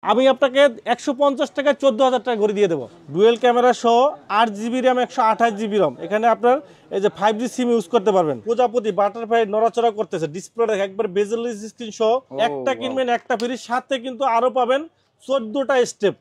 আমি আপনাকে 150 টাকায় 14,000 টাকা ঘড়ি দিয়ে দেবো। ডুয়েল ক্যামেরা সহ 8 GB র্যাম 128 GB রম। এখানে আপনার এই যে 5G সিম ইউজ করতে পারবেন। প্রজাপতি বাটারফ্লাই নড়াচড়া করতেছে, ডিসপ্লেটা একবার বেজেলেস স্ক্রিন সহ। একটা কিনবেন একটা ফ্রি, সাথে কিন্তু আরো পাবেন 14টা স্টেপ।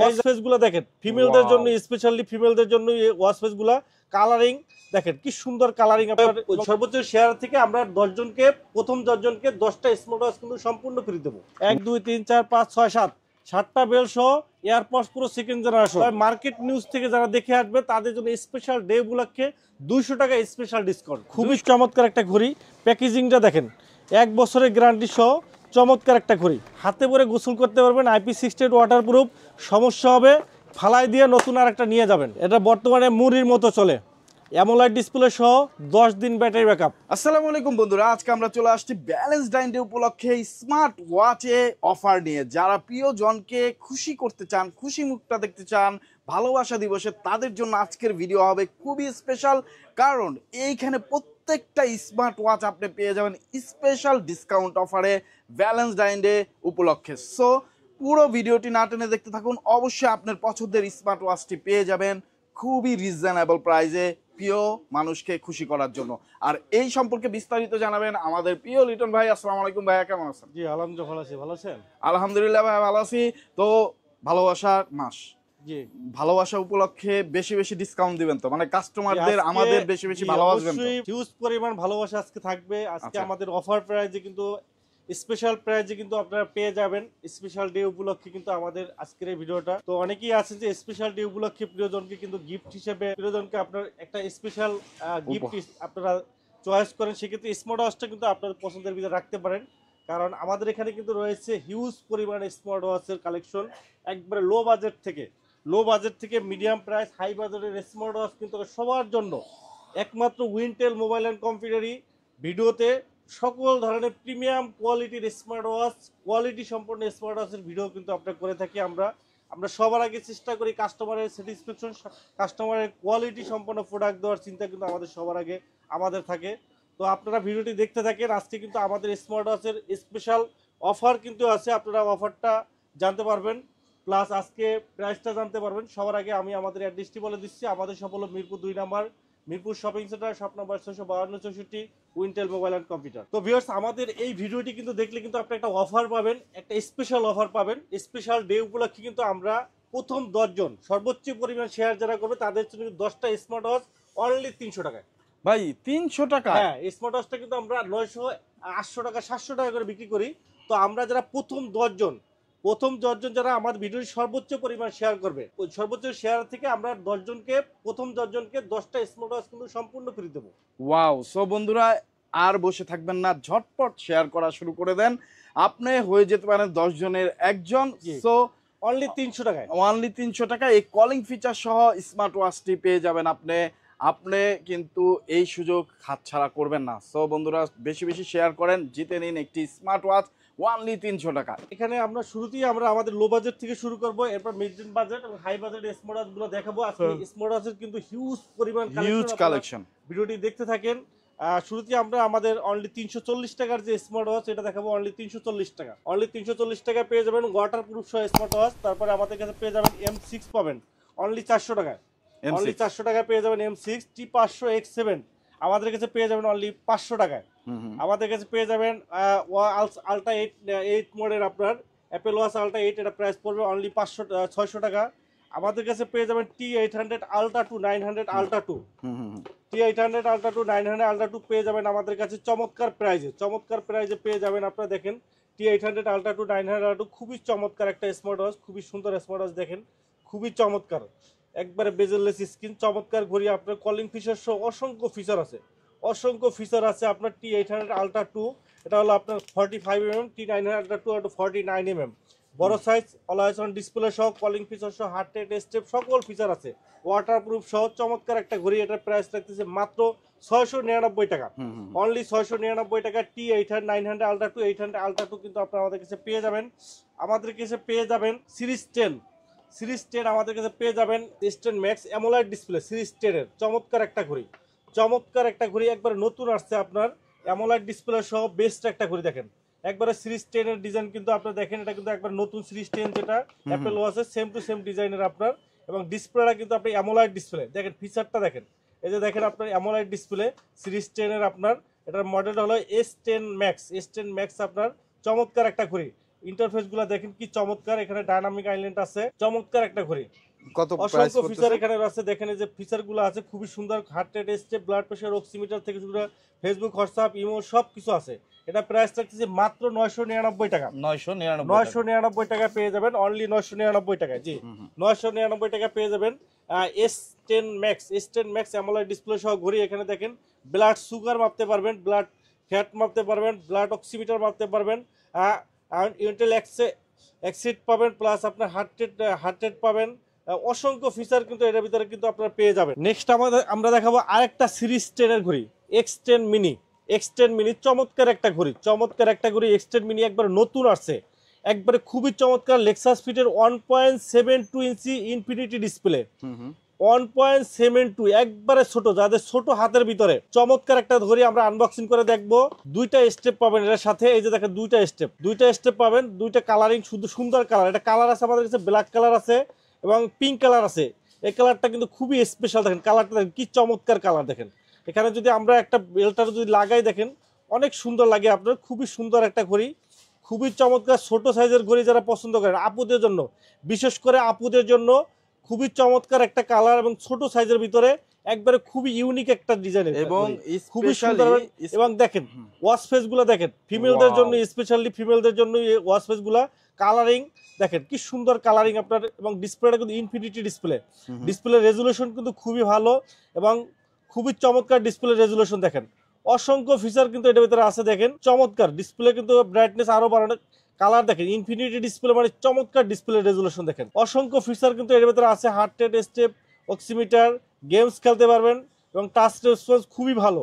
ওয়াচ ফেস গুলো দেখেন, ফিমেলদের জন্য স্পেশালি ফিমেলদের জন্য এই ওয়াচ ফেস গুলা কালারিং দেখেন কি সুন্দর কালারিং। আপনার সর্বোচ্চ শেয়ার থেকে আমরা 10 জনকে, প্রথম 10 জনকে 10টা স্মার্ট ওয়াচ কিন্তু সম্পূর্ণ ফ্রি দেবো। 1 2 3 4 5 6 7 7টা বেল সহ এয়ারপডস পুরো সেকেন্ড জেনারেশন। মার্কেট নিউজ থেকে যারা দেখে আসবে তাদের জন্য স্পেশাল ডে উপলক্ষে 200 টাকা স্পেশাল ডিসকাউন্ট। খুবই চমৎকার একটা ঘড়ি। প্যাকেজিংটা দেখেন, 1 বছরের গ্যারান্টি সহ চমৎকার একটা ঘড়ি। হাতে পরে গোসল করতে পারবেন, IP68 ওয়াটারপ্রুফ। সমস্যা হবে ফালাই দিয়ে নতুন আর একটা নিয়ে যাবেন। এটা বর্তমানে মুড়ির মতো চলে। অ্যামোলাইড ডিসপ্লে সহ 10 দিন ব্যাটারি ব্যাকআপ। আসসালামু আলাইকুম বন্ধুরা, আজকে আমরা চলে আসছি ভ্যালেন্টাইন ডে উপলক্ষে স্মার্ট ওয়াচে অফার নিয়ে। যারা প্রিয়জনকে খুশি করতে চান, খুশি মুখটা দেখতে চান ভালোবাসা দিবসে, তাদের জন্য আজকের ভিডিও হবে খুবই স্পেশাল। কারণ এইখানে প্রত্যেকটা স্মার্ট ওয়াচ আপনি পেয়ে যাবেন স্পেশাল ডিসকাউন্ট অফারে ভ্যালেন্টাইন ডে উপলক্ষে। সো পুরো ভিডিওটি না টেনে দেখতে থাকুন। অবশ্যই আপনার পছন্দের স্মার্ট ওয়াচটি পেয়ে যাবেন খুবই রিজনেবল প্রাইসে, প্রিয় মানুষকে খুশি করার জন্য। আর এই সম্পর্কে বিস্তারিত জানাবেন আমাদের প্রিয় লিটন ভাই। আসসালামু আলাইকুম ভাইয়া, কেমন আছেন? জি আলহামদুলিল্লাহ ভালো আছি। ভালো আছেন? আলহামদুলিল্লাহ ভাই ভালো আছি। তো ভালোবাসার মাস, জি ভালোবাসা উপলক্ষে বেশি বেশি ডিসকাউন্ট দিবেন তো, মানে কাস্টমারদের আমাদের বেশি বেশি ভালোবাসবেন তো? হিউজ পরিমাণ ভালোবাসা আজকে থাকবে। আজকে আচ্ছা। আমাদের অফার প্রাইজে কিন্তু স্পেশাল প্রাইজে কিন্তু আপনারা পেয়ে যাবেন। স্পেশাল ডে উপলক্ষে কিন্তু আমাদের আজকের এই ভিডিওটা। তো অনেকেই আছে যে স্পেশাল ডে উপলক্ষে প্রিয়জনকে কিন্তু গিফট হিসেবে, প্রিয়জনকে আপনার একটা স্পেশাল গিফট আপনারা চয়েস করেন। সেক্ষেত্রে স্মার্ট ওয়াচটা কিন্তু আপনার পছন্দের ভিতরে রাখতে পারেন। কারণ আমাদের এখানে কিন্তু রয়েছে হিউজ পরিমাণে স্মার্ট ওয়াচের কালেকশন। একবারে লো বাজেট থেকে মিডিয়াম প্রাইস, হাই বাজেটের স্মার্ট ওয়াচ কিন্তু সবার জন্য। একমাত্র উইনটেল মোবাইল অ্যান্ড কম্পিউটারই ভিডিওতে সকল ধরনের প্রিমিয়াম কোয়ালিটির স্মার্ট ওয়াচ, কোয়ালিটি সম্পন্ন স্মার্ট ওয়াচের ভিডিও কিন্তু আমরা করে থাকি। আমরা সবার আগে চেষ্টা করি কাস্টমারের স্যাটিসফ্যাকশন, কাস্টমারের কোয়ালিটি সম্পন্ন প্রোডাক্ট দেওয়ার চিন্তা কিন্তু আমাদের সবার আগে আমাদের থাকে। তো আপনারা ভিডিওটি দেখতে থাকেন। আজকে কিন্তু আমাদের স্মার্ট ওয়াচের স্পেশাল অফার কিন্তু আছে, আপনারা অফারটা জানতে পারবেন, প্লাস আজকে প্রাইসটা জানতে পারবেন। সবার আগে আমি আমাদের অ্যাড্রেসটি বলে দিচ্ছি। আমাদের সব হলো মিরপুর 2 নম্বর, মিরপুর শপিং সেন্টার, শপ নম্বর 652 64, উইনটেল মোবাইল অ্যান্ড কম্পিউটার। তো ভিউয়ার্স, আমাদের এই ভিডিওটি কিন্তু দেখলে কিন্তু আপনি একটা অফার পাবেন, একটা স্পেশাল অফার পাবেন। স্পেশাল ডে উপলক্ষে কিন্তু আমরা প্রথম 10 জন সর্বোচ্চ পরিমাণ শেয়ার যারা করবে তাদের জন্য 10টা স্মার্ট ওয়াচ অনলি 300 টাকায়। ভাই 300 টাকা? হ্যাঁ, স্মার্ট ওয়াচটা কিন্তু আমরা 900, 800 টাকা, 700 টাকা করে বিক্রি করি। তো আমরা যারা প্রথম 10 জন যারা আমার ভিডিওর সর্বোচ্চ পরিমাণ শেয়ার করবে, ওই সর্বোচ্চ শেয়ার থেকে আমরা 10 জনকে, প্রথম 10 জনকে 10টা স্মার্ট ওয়াচ কিন্তু সম্পূর্ণ ফ্রি দেবো। ওয়াও! সো বন্ধুরা আর বসে থাকবেন না, ঝটপট শেয়ার করা শুরু করে দেন। আপনি হয়ে যেতে পারেন 10 জনের একজন। সো অনলি 300 টাকায়, অনলি 300 টাকা এই কলিং ফিচার সহ স্মার্ট ওয়াচটি পেয়ে যাবেন আপনি। কিন্তু এই সুযোগ হাতছাড়া করবেন না। সো বন্ধুরা বেশি বেশি শেয়ার করেন, জিতে নিন একটি স্মার্ট ওয়াচ অনলি 300 টাকা। এখানে আমরা শুরুতেই আমাদের লো বাজেট থেকে শুরু করব, এরপর মিডিয়াম বাজেট এবং হাই বাজেট স্মার্ট ওয়াচ গুলো দেখাবো। আজকে স্মার্ট ওয়াচের কিন্তু হিউজ পরিমাণ কালেকশন, ভিডিওটি দেখতে থাকেন। শুরুতে আমরা আমাদের অনলি 340 টাকার যে স্মার্ট ওয়াচ এটা দেখাবো। অনলি 340 টাকা, অনলি 340 টাকা পেয়ে যাবেন ওয়াটার প্রুফ সহ স্মার্ট ওয়াচ। তারপরে আমাদের কাছে পেয়ে যাবেন M6 পাবেন অনলি 400 টাকায়। অনলি 400 টাকায় পেয়ে যাবেন M6 T500 X7 আমাদের কাছে পেয়ে যাবেন অনলি 500 টাকায়। আমাদের কাছে পেয়ে যাবেন আলট্রা 8 মোডের আপনার অ্যাপেল ওয়াচ আলট্রা 8, এটা প্রাইস পড়বে অনলি 600 টাকা। আমাদের কাছে পেয়ে যাবেন T800 ultra 2 900 ultra 2, T800 ultra 2 900 ultra 2 পেয়ে যাবেন আমাদের কাছে চমৎকার প্রাইজে পেয়ে যাবেন। আপনারা দেখেন T800 আলট্রা 2 900 আলট্রা 2 খুবই চমৎকার একটা স্মার্ট ওয়াচ, খুবই সুন্দর স্মার্ট ওয়াচ। দেখেন খুবই চমৎকার, একবারে বেজেললেস স্ক্রিন, চমৎকার ঘড়ি। আপনার কলিং ফিচার সহ অসংখ্য ফিচার আছে আপনার T800 আলট্রা 2। এটা হলো আপনার 45mm, T900 আলট্রা 2 49mm, বড় সাইজ, অলওয়েজ অন ডিসপ্লে সহ, কলিং ফিচার সহ, হার্ট রেট স্টেপ সকল ফিচার আছে, ওয়াটারপ্রুফ সহ চমৎকার একটা ঘড়ি। এটার প্রাইস রাখতেছে মাত্র 699 টাকা, অনলি 699 টাকা। T800 900 আলট্রা 2 800 আলট্রা 2 কিন্তু আপনারা আমাদের কাছে পেয়ে যাবেন। সিরিজ 10 আমাদের কাছে পেয়ে যাবেন। S10 ম্যাক্স অ্যামোলাইড ডিসপ্লে সিরিজ 10 এর চমৎকার একটা ঘড়ি, একবার নতুন আসছে আপনার অ্যামোলাইড ডিসপ্লে সহ বেস্ট একটা ঘড়ি। দেখেন একবারে সিরিজ 10 এর ডিজাইন কিন্তু আপনারা দেখেন, এটা কিন্তু একবার নতুন সিরিজ 10 যেটা অ্যাপেল ওয়াচের সেম টু সেম ডিজাইনের আপনার, এবং ডিসপ্লেটা কিন্তু আপনি অ্যামোলাইড ডিসপ্লে দেখেন, ফিচারটা দেখেন, এই যে দেখেন আপনার অ্যামোলাইড ডিসপ্লে সিরিজ 10 এর আপনার, এটার মডেলটা হলো S10 Max। S10 Max আপনার চমৎকার একটা ঘড়ি, ইন্টারফেস গুলা দেখেন কি চমৎকার, এখানে ডাইনামিক আইল্যান্ড আছে, চমৎকার একটা ঘড়ি, কত প্রাইস অসংখ্য ফিচার পড়তেছে? এখানে আছে। দেখেন এই যে ফিচার গুলো আছে খুবই সুন্দর, heart rate, step, blood pressure, oximeter থেকে শুরু করে ফেসবুক, হোয়াটসঅ্যাপ, ইমো সব কিছু আছে। এটা প্রাইস থাকতেছে মাত্র 999 টাকা। 999 টাকা পেয়ে যাবেন, অনলি 999 টাকা। জি 999 টাকা পেয়ে যাবেন S10 Max। S10 Max AMOLED display সহ ঘড়ি। এখানে দেখেন ব্লাড সুগার মাপতে পারবেন, ব্লাড ফ্যাট মাপতে পারবেন, ব্লাড অক্সিমিটার মাপতে পারবেন, ইন্টেল এক্সিট পাবেন, প্লাস আপনার হার্ট রেট পাবেন। অসংখ্য ফিচার কিন্তু এটার ভিতরে কিন্তু আপনারা পেয়ে যাবেন। নেক্সট আমরা দেখাবো আরেকটা সিরিজ 10 এর ঘড়ি, X10 মিনি। X10 মিনি চমৎকার একটা ঘড়ি, চমৎকার একটা ঘড়ি। X10 মিনি একবার নতুন আসছে, একবারে খুবই চমৎকার। লেক্সাস ফিটের 1.72 ইঞ্চি ইনফিনিটি ডিসপ্লে, 1.72, একবারে ছোট, যাদের ছোট হাতের ভিতরে চমৎকার একটা ঘড়ি। আমরা আনবক্সিং করে দেখবো। দুইটা স্টেপ পাবেন এর সাথে, এই যে দেখেন দুইটা স্টেপ পাবেন, দুইটা কালারিং, শুধু সুন্দর কালার। এটা কালার আছে আমাদের কাছে, ব্ল্যাক কালার আছে এবং পিঙ্ক কালার আছে। এই কালারটা কিন্তু খুবই স্পেশাল, দেখেন কালারটা দেখেন কি চমৎকার কালার। দেখেন এখানে যদি আমরা একটা বেলটা যদি লাগাই, দেখেন অনেক সুন্দর লাগে আপনার, খুবই সুন্দর একটা ঘড়ি, খুবই চমৎকার। ছোট সাইজের ঘড়ি যারা পছন্দ করেন, আপুদের জন্য, বিশেষ করে আপুদের জন্য খুবই চমৎকার একটা কালার এবং ছোট সাইজের ভিতরে একবারে খুবই ইউনিক একটা ডিজাইনের এবং খুবই সুন্দর। এবং দেখেন ওয়াচ ফেস গুলা দেখেন, ফিমেলদের জন্য, স্পেশালি ফিমেলদের জন্য ওয়াচ ফেস গুলা কালারিং দেখেন কি সুন্দর কালারিং আপনার। এবং ডিসপ্লেটা কিন্তু ইনফিনিটি ডিসপ্লে, ডিসপ্লে রেজুলেশন কিন্তু খুবই ভালো এবং খুবই চমৎকার ডিসপ্লে রেজুলেশন। দেখেন অসংখ্য ফিচার কিন্তু এটার ভিতরে আছে, দেখেন চমৎকার ডিসপ্লে, কিন্তু ব্রাইটনেস আরো বাড়ানো, কালার দেখেন ইনফিনিটি ডিসপ্লে, মানে চমৎকার ডিসপ্লে রেজুলেশন। দেখেন অসংখ্য ফিচার কিন্তু এর ভিতরে আছে, heart rate, step, oximeter, games খেলতে পারবেন এবং টাচ রেসপন্স খুবই ভালো,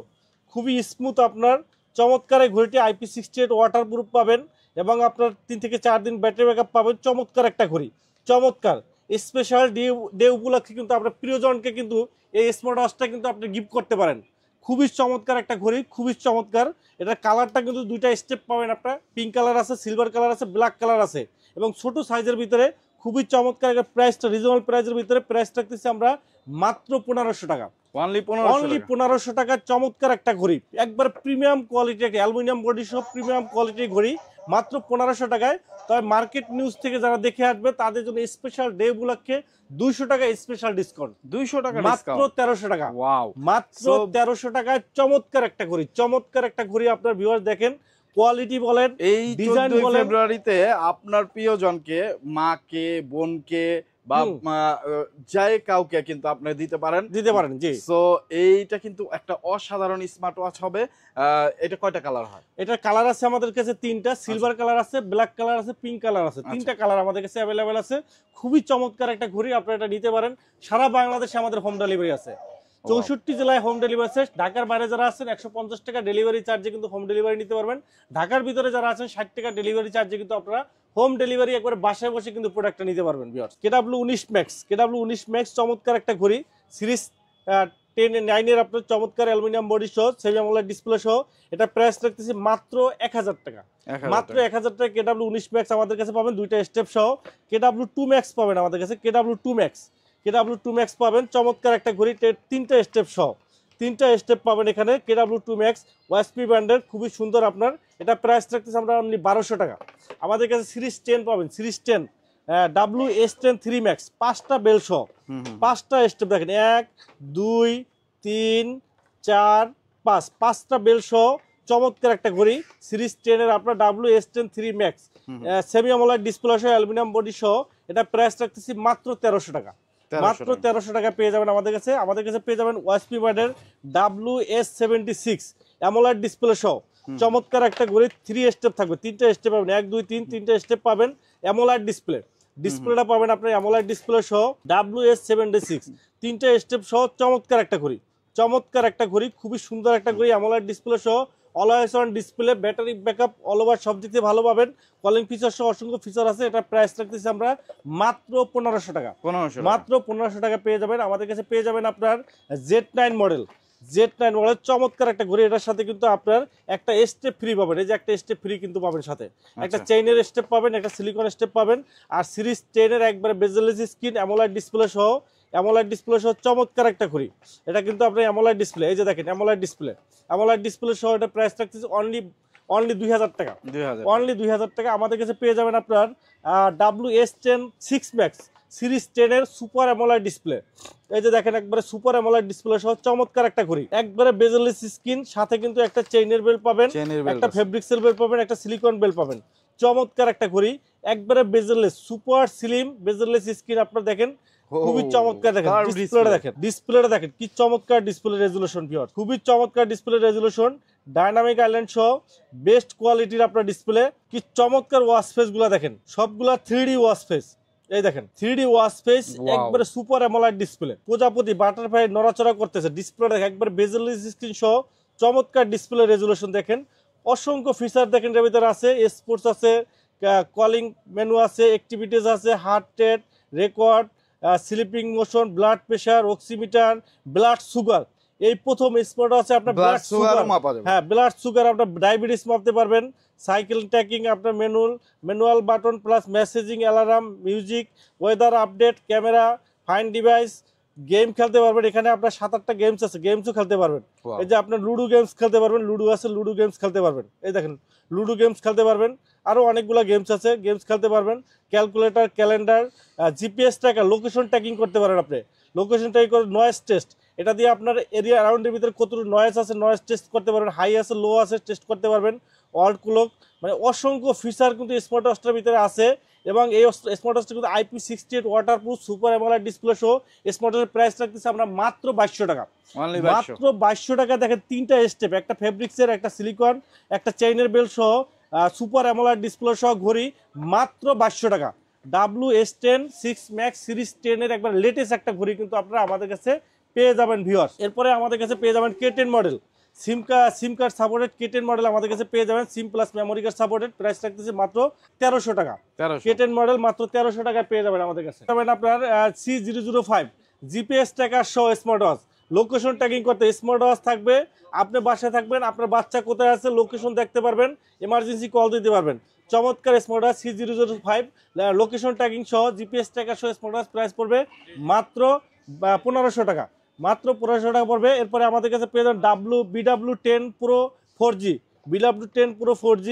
খুবই স্মুথ আপনার। চমৎকার এই ঘড়িটি IP68 ওয়াটার প্রুফ পাবেন এবং আপনার 3 থেকে 4 দিন ব্যাটারি ব্যাকআপ পাবেন। চমৎকার একটা ঘড়ি, চমৎকার। স্পেশাল ডে উপলক্ষে কিন্তু আপনার প্রিয়জনকে কিন্তু এই স্মার্ট ওয়াচটা কিন্তু আপনি গিফট করতে পারেন। খুবই চমৎকার একটা ঘড়ি, খুবই চমৎকার। এটার কালারটা কিন্তু দুইটা স্টেপ পাবেন আপনার, পিঙ্ক কালার আছে, সিলভার কালার আছে, ব্ল্যাক কালার আছে এবং ছোট সাইজের ভিতরে খুবই চমৎকার। প্রাইসটা রিজনেবল প্রাইসের ভিতরে, প্রাইস রাখতেছি আমরা মাত্র 1500 টাকা, অনলি 1500 টাকা। চমৎকার একটা ঘড়ি, একবার প্রিমিয়াম কোয়ালিটি, একটা অ্যালুমিনিয়াম বডি সহ প্রিমিয়াম কোয়ালিটির ঘড়ি, মাত্র 1500 টাকায়। তবে মার্কেট নিউজ থেকে যারা দেখে আসবে তাদের জন্য স্পেশাল ডে উপলক্ষে 200 টাকা স্পেশাল ডিসকাউন্ট, 200 টাকা মাত্র 1300 টাকা। ওয়াও, মাত্র 1300 টাকায় চমৎকার একটা ঘড়ি, চমৎকার একটা ঘড়ি। আপনার ভিউয়ার দেখেন কোয়ালিটি বলেন, এই ডিজাইন 14 বলেন, ফেব্রুয়ারিতে আপনার প্রিয়জনকে, মাকে, বোনকে বা যাই কাউকে কিন্তু আপনি দিতে পারেন। জি। সো এইটা কিন্তু একটা অসাধারণ স্মার্ট ওয়াচ হবে। এটা কয়টা কালার হয়? এটা কালার আছে আমাদের কাছে 3টা, সিলভার কালার আছে, ব্ল্যাক কালার আছে, পিঙ্ক কালার আছে। 3টা কালার আমাদের কাছে অ্যাভেলেবেল আছে। খুবই চমৎকার একটা ঘড়ি, আপনারা এটা নিতে পারেন। সারা বাংলাদেশে আমাদের হোম ডেলিভারি আছে, 64 জেলায় হোম ডেলিভারি আছে। ঢাকার বাইরে যারা আছেন 150 টাকা ডেলিভারি চার্জে কিন্তু হোম ডেলিভারি নিতে পারবেন। ঢাকার ভিতরে যারা আছেন 60 টাকা ডেলিভারি চার্জে কিন্তু আপনারা হোম ডেলিভারি একবার বাসায় বসে কিন্তু প্রোডাক্টটা নিতে পারবেন। KW19 ম্যাক্স, KW19 ম্যাক্স চমৎকার একটা ঘড়ি, সিরিজ 10-9 এর আপনার চমৎকার অ্যালুমিনিয়াম বডি সহ, সেমি অ্যামোলেড ডিসপ্লে সহ। এটা প্রাইস রাখতেছি মাত্র 1000 টাকা, মাত্র 1000 টাকা। KW19 ম্যাক্স আমাদের কাছে পাবেন, দুইটা স্টেপ সহ। KW2 ম্যাক্স পাবেন আমাদের কাছে, KW2 ম্যাক্স পাবেন, চমৎকার একটা ঘড়ি, 3টা স্টেপ সহ, 3টা স্টেপ পাবেন এখানে। KW2 ম্যাক্স ওয়াইএসপি ব্র্যান্ডের, খুবই সুন্দর আপনার। এটা প্রাইস রাখতেছি আমরা অনলি 1200 টাকা। আমাদের কাছে সিরিজ 10 পাবেন, সিরিজ 10 WS10 3 ম্যাক্স, 5টা বেল সহ, 5টা স্টেপ দেখেন, 1 2 3 4 5, 5টা বেল সহ চমৎকার একটা ঘড়ি, সিরিজ 10 এর আপনার WS10 3 max, semi AMOLED display সহ, অ্যালুমিনিয়াম বডি সহ। এটা প্রাইস রাখতেছি মাত্র 1300 টাকা, মাত্র 1300 টাকা পেয়ে যাবেন আমাদের কাছে। আমাদের কাছে পেয়ে যাবেন ওয়াইএসপি ব্র্যান্ডের WS76 অ্যামোলেড ডিসপ্লে সহ, চমৎকার একটা ঘড়ি। 3 স্টেপ থাকবে, 3টা স্টেপ পাবেন, 1 2 3, 3টা স্টেপ পাবেন। অ্যামোলেড ডিসপ্লেটা পাবেন আপনার অ্যামোলেড ডিসপ্লে সহ, WS76 3টা স্টেপ সহ, চমৎকার একটা ঘড়ি, চমৎকার একটা ঘড়ি, খুবই সুন্দর একটা ঘড়ি, অ্যামোলেড ডিসপ্লে সহ, always on display, battery backup all over সব দিতে ভালো পাবেন। কলিং ফিচার সহ অসংখ্য ফিচার আছে। এটা প্রাইস রাখতেছি আমরা মাত্র 1500 টাকা, মাত্র 1500 টাকা পেয়ে যাবেন। আমাদের কাছে পেয়ে যাবেন আপনার Z9 মডেল, Z9 মডেলের চমৎকার একটা ঘড়ি। এটার সাথে কিন্তু আপনার একটা স্টেপ ফ্রি পাবেন, এই যে একটা স্টেপ ফ্রি কিন্তু পাবেন সাথে, একটা চেইনের স্টেপ পাবেন, একটা সিলিকন স্টেপ পাবেন। আর সিরিজ 10 এর একবারে বেজেলেস স্ক্রিন, অ্যামোলেড ডিসপ্লে সহ, অ্যামোলেড ডিসপ্লে সহ চমৎকার একটা ঘড়ি। এটা কিন্তু আপনার অ্যামোলেড ডিসপ্লে, এই যে দেখেন অ্যামোলেড ডিসপ্লে, অ্যামোলেড ডিসপ্লে সহ এটা প্রাইস রাখতেছে অনলি 2000 টাকা, অনলি 2000 টাকা। আমাদের কাছে পেয়ে যাবেন আপনার WS10 6 ম্যাক্স সিরিজ 10 এর সুপার অ্যামোলেড ডিসপ্লে। এই যে দেখেন একবারে সুপার অ্যামোলেড ডিসপ্লে সহ চমৎকার একটা ঘড়ি, একবারে বেজেলেস স্ক্রিন, সাথে কিন্তু একটা চেইনের বেল্ট পাবেন, একটা ফেব্রিক্সের বেল্ট পাবেন, একটা সিলিকন বেল্ট পাবেন। চমৎকার একটা ঘড়ি, একবারে বেজেলেস সুপার স্লিম বেজেলেস স্ক্রিন। আপনারা দেখেন খুবই চমৎকার, দেখেন ডিসপ্লেটা দেখেন, ডিসপ্লেটা দেখেন কি চমৎকার ডিসপ্লে রেজুলেশন ভিউয়ার, খুবই চমৎকার ডিসপ্লে রেজুলেশন, ডাইনামিক আইল্যান্ড সহ বেস্ট কোয়ালিটির আপনার ডিসপ্লে। কি চমৎকার ওয়াচ ফেস গুলা দেখেন, সবগুলা 3D ওয়াচ ফেস। এই দেখেন 3D ওয়াচ ফেস, একবারে সুপার অ্যামোলেড ডিসপ্লে, প্রজাপতি বাটারফ্লাই নড়াচড়া করতেছে, ডিসপ্লে দেখেন একবারে বেজেলেস স্ক্রিন সহ চমৎকার ডিসপ্লে রেজুলেশন। দেখেন অসংখ্য ফিচার দেখেন এর ভিতরে আছে, স্পোর্টস আছে, কলিং মেনু আছে, অ্যাক্টিভিটিস আছে, heart rate record, sleeping motion, blood pressure, oximeter, blood sugar. এই প্রথম স্পট আছে আপনার ব্লাড সুগার, হ্যাঁ ব্লাড সুগার, আপনার ডায়াবেটিস মাপতে পারবেন, সাইকেল ট্র্যাকিং, আপনার manual button plus messaging, alarm, music, weather update, camera, fine device, game খেলতে পারবেন। এখানে আপনার 7-8টা গেমস আছে, গেমসও খেলতে পারবেন। এই যে আপনার লুডো গেমস খেলতে পারবেন, লুডো আছে, লুডো গেমস খেলতে পারবেন। এই দেখেন লুডো গেমস খেলতে পারবেন, আরো অনেকগুলো গেমস আছে, গেমস খেলতে পারবেন। Calculator, calendar, GPS tracker, location tracking করতে পারেন আপনি, লোকেশন ট্র্যাকিং করে, নয়েজ টেস্ট, এটা দিয়ে আপনার এরিয়া অ্যারাউন্ডের ভিতরে কতটুকু নয়েজ আছে, নয়েজ টেস্ট করতে পারবেন, হাই আছে লো আছে টেস্ট করতে পারবেন, ওয়ার্ল্ড ক্লক, মানে অসংখ্য ফিচার কিন্তু স্মার্ট ওয়াচটার ভিতরে আছে। এবং এই স্মার্ট ওয়াচটা কিন্তু IP68 waterproof super AMOLED display সহ স্মার্ট ওয়াচের প্রাইস রাখতেছে আমরা মাত্র 2200 টাকা, মাত্র 2200 টাকা। দেখেন 3টা স্টেপ, একটা ফেব্রিক্সের, একটা সিলিকন, একটা চেইনের বেল্ট সহ সুপার অ্যামোলেড ডিসপ্লে সহ ঘড়ি, মাত্র 2200 টাকা। WS10 6 ম্যাক্স সিরিজ 10 এর একবার লেটেস্ট একটা ঘড়ি কিন্তু আপনারা আমাদের কাছে পেয়ে যাবেন ভিউয়ার্স। এরপরে আমাদের কাছে পেয়ে যাবেন K10 মডেল, সিম কার্ড সাপোর্টেড K10 মডেল আমাদের কাছে পেয়ে যাবেন, সিম plus memory card supported, price রাখতেছে মাত্র 1300 টাকা। K10 মডেল মাত্র 1300 টাকায় পেয়ে যাবেন আমাদের কাছে। আপনার C005 জিপিএস ট্র্যাকার সহ স্মার্ট ওয়াচ, লোকেশন ট্র্যাকিং করতে স্মার্ট ওয়াচ থাকবে, আপনি বাসায় থাকবেন, আপনার বাচ্চা কোথায় আছে লোকেশন দেখতে পারবেন, এমার্জেন্সি কল দিতে পারবেন। চমৎকার smart watch C005 location tracking সহ জিপিএস ট্র্যাকার সহ স্মার্ট ওয়াচ, প্রাইস পড়বে মাত্র 1500 টাকা, মাত্র 1500 টাকা পড়বে। এরপরে আমাদের কাছে পেয়ে যাবেন BW10 Pro 4G, BW10 Pro 4G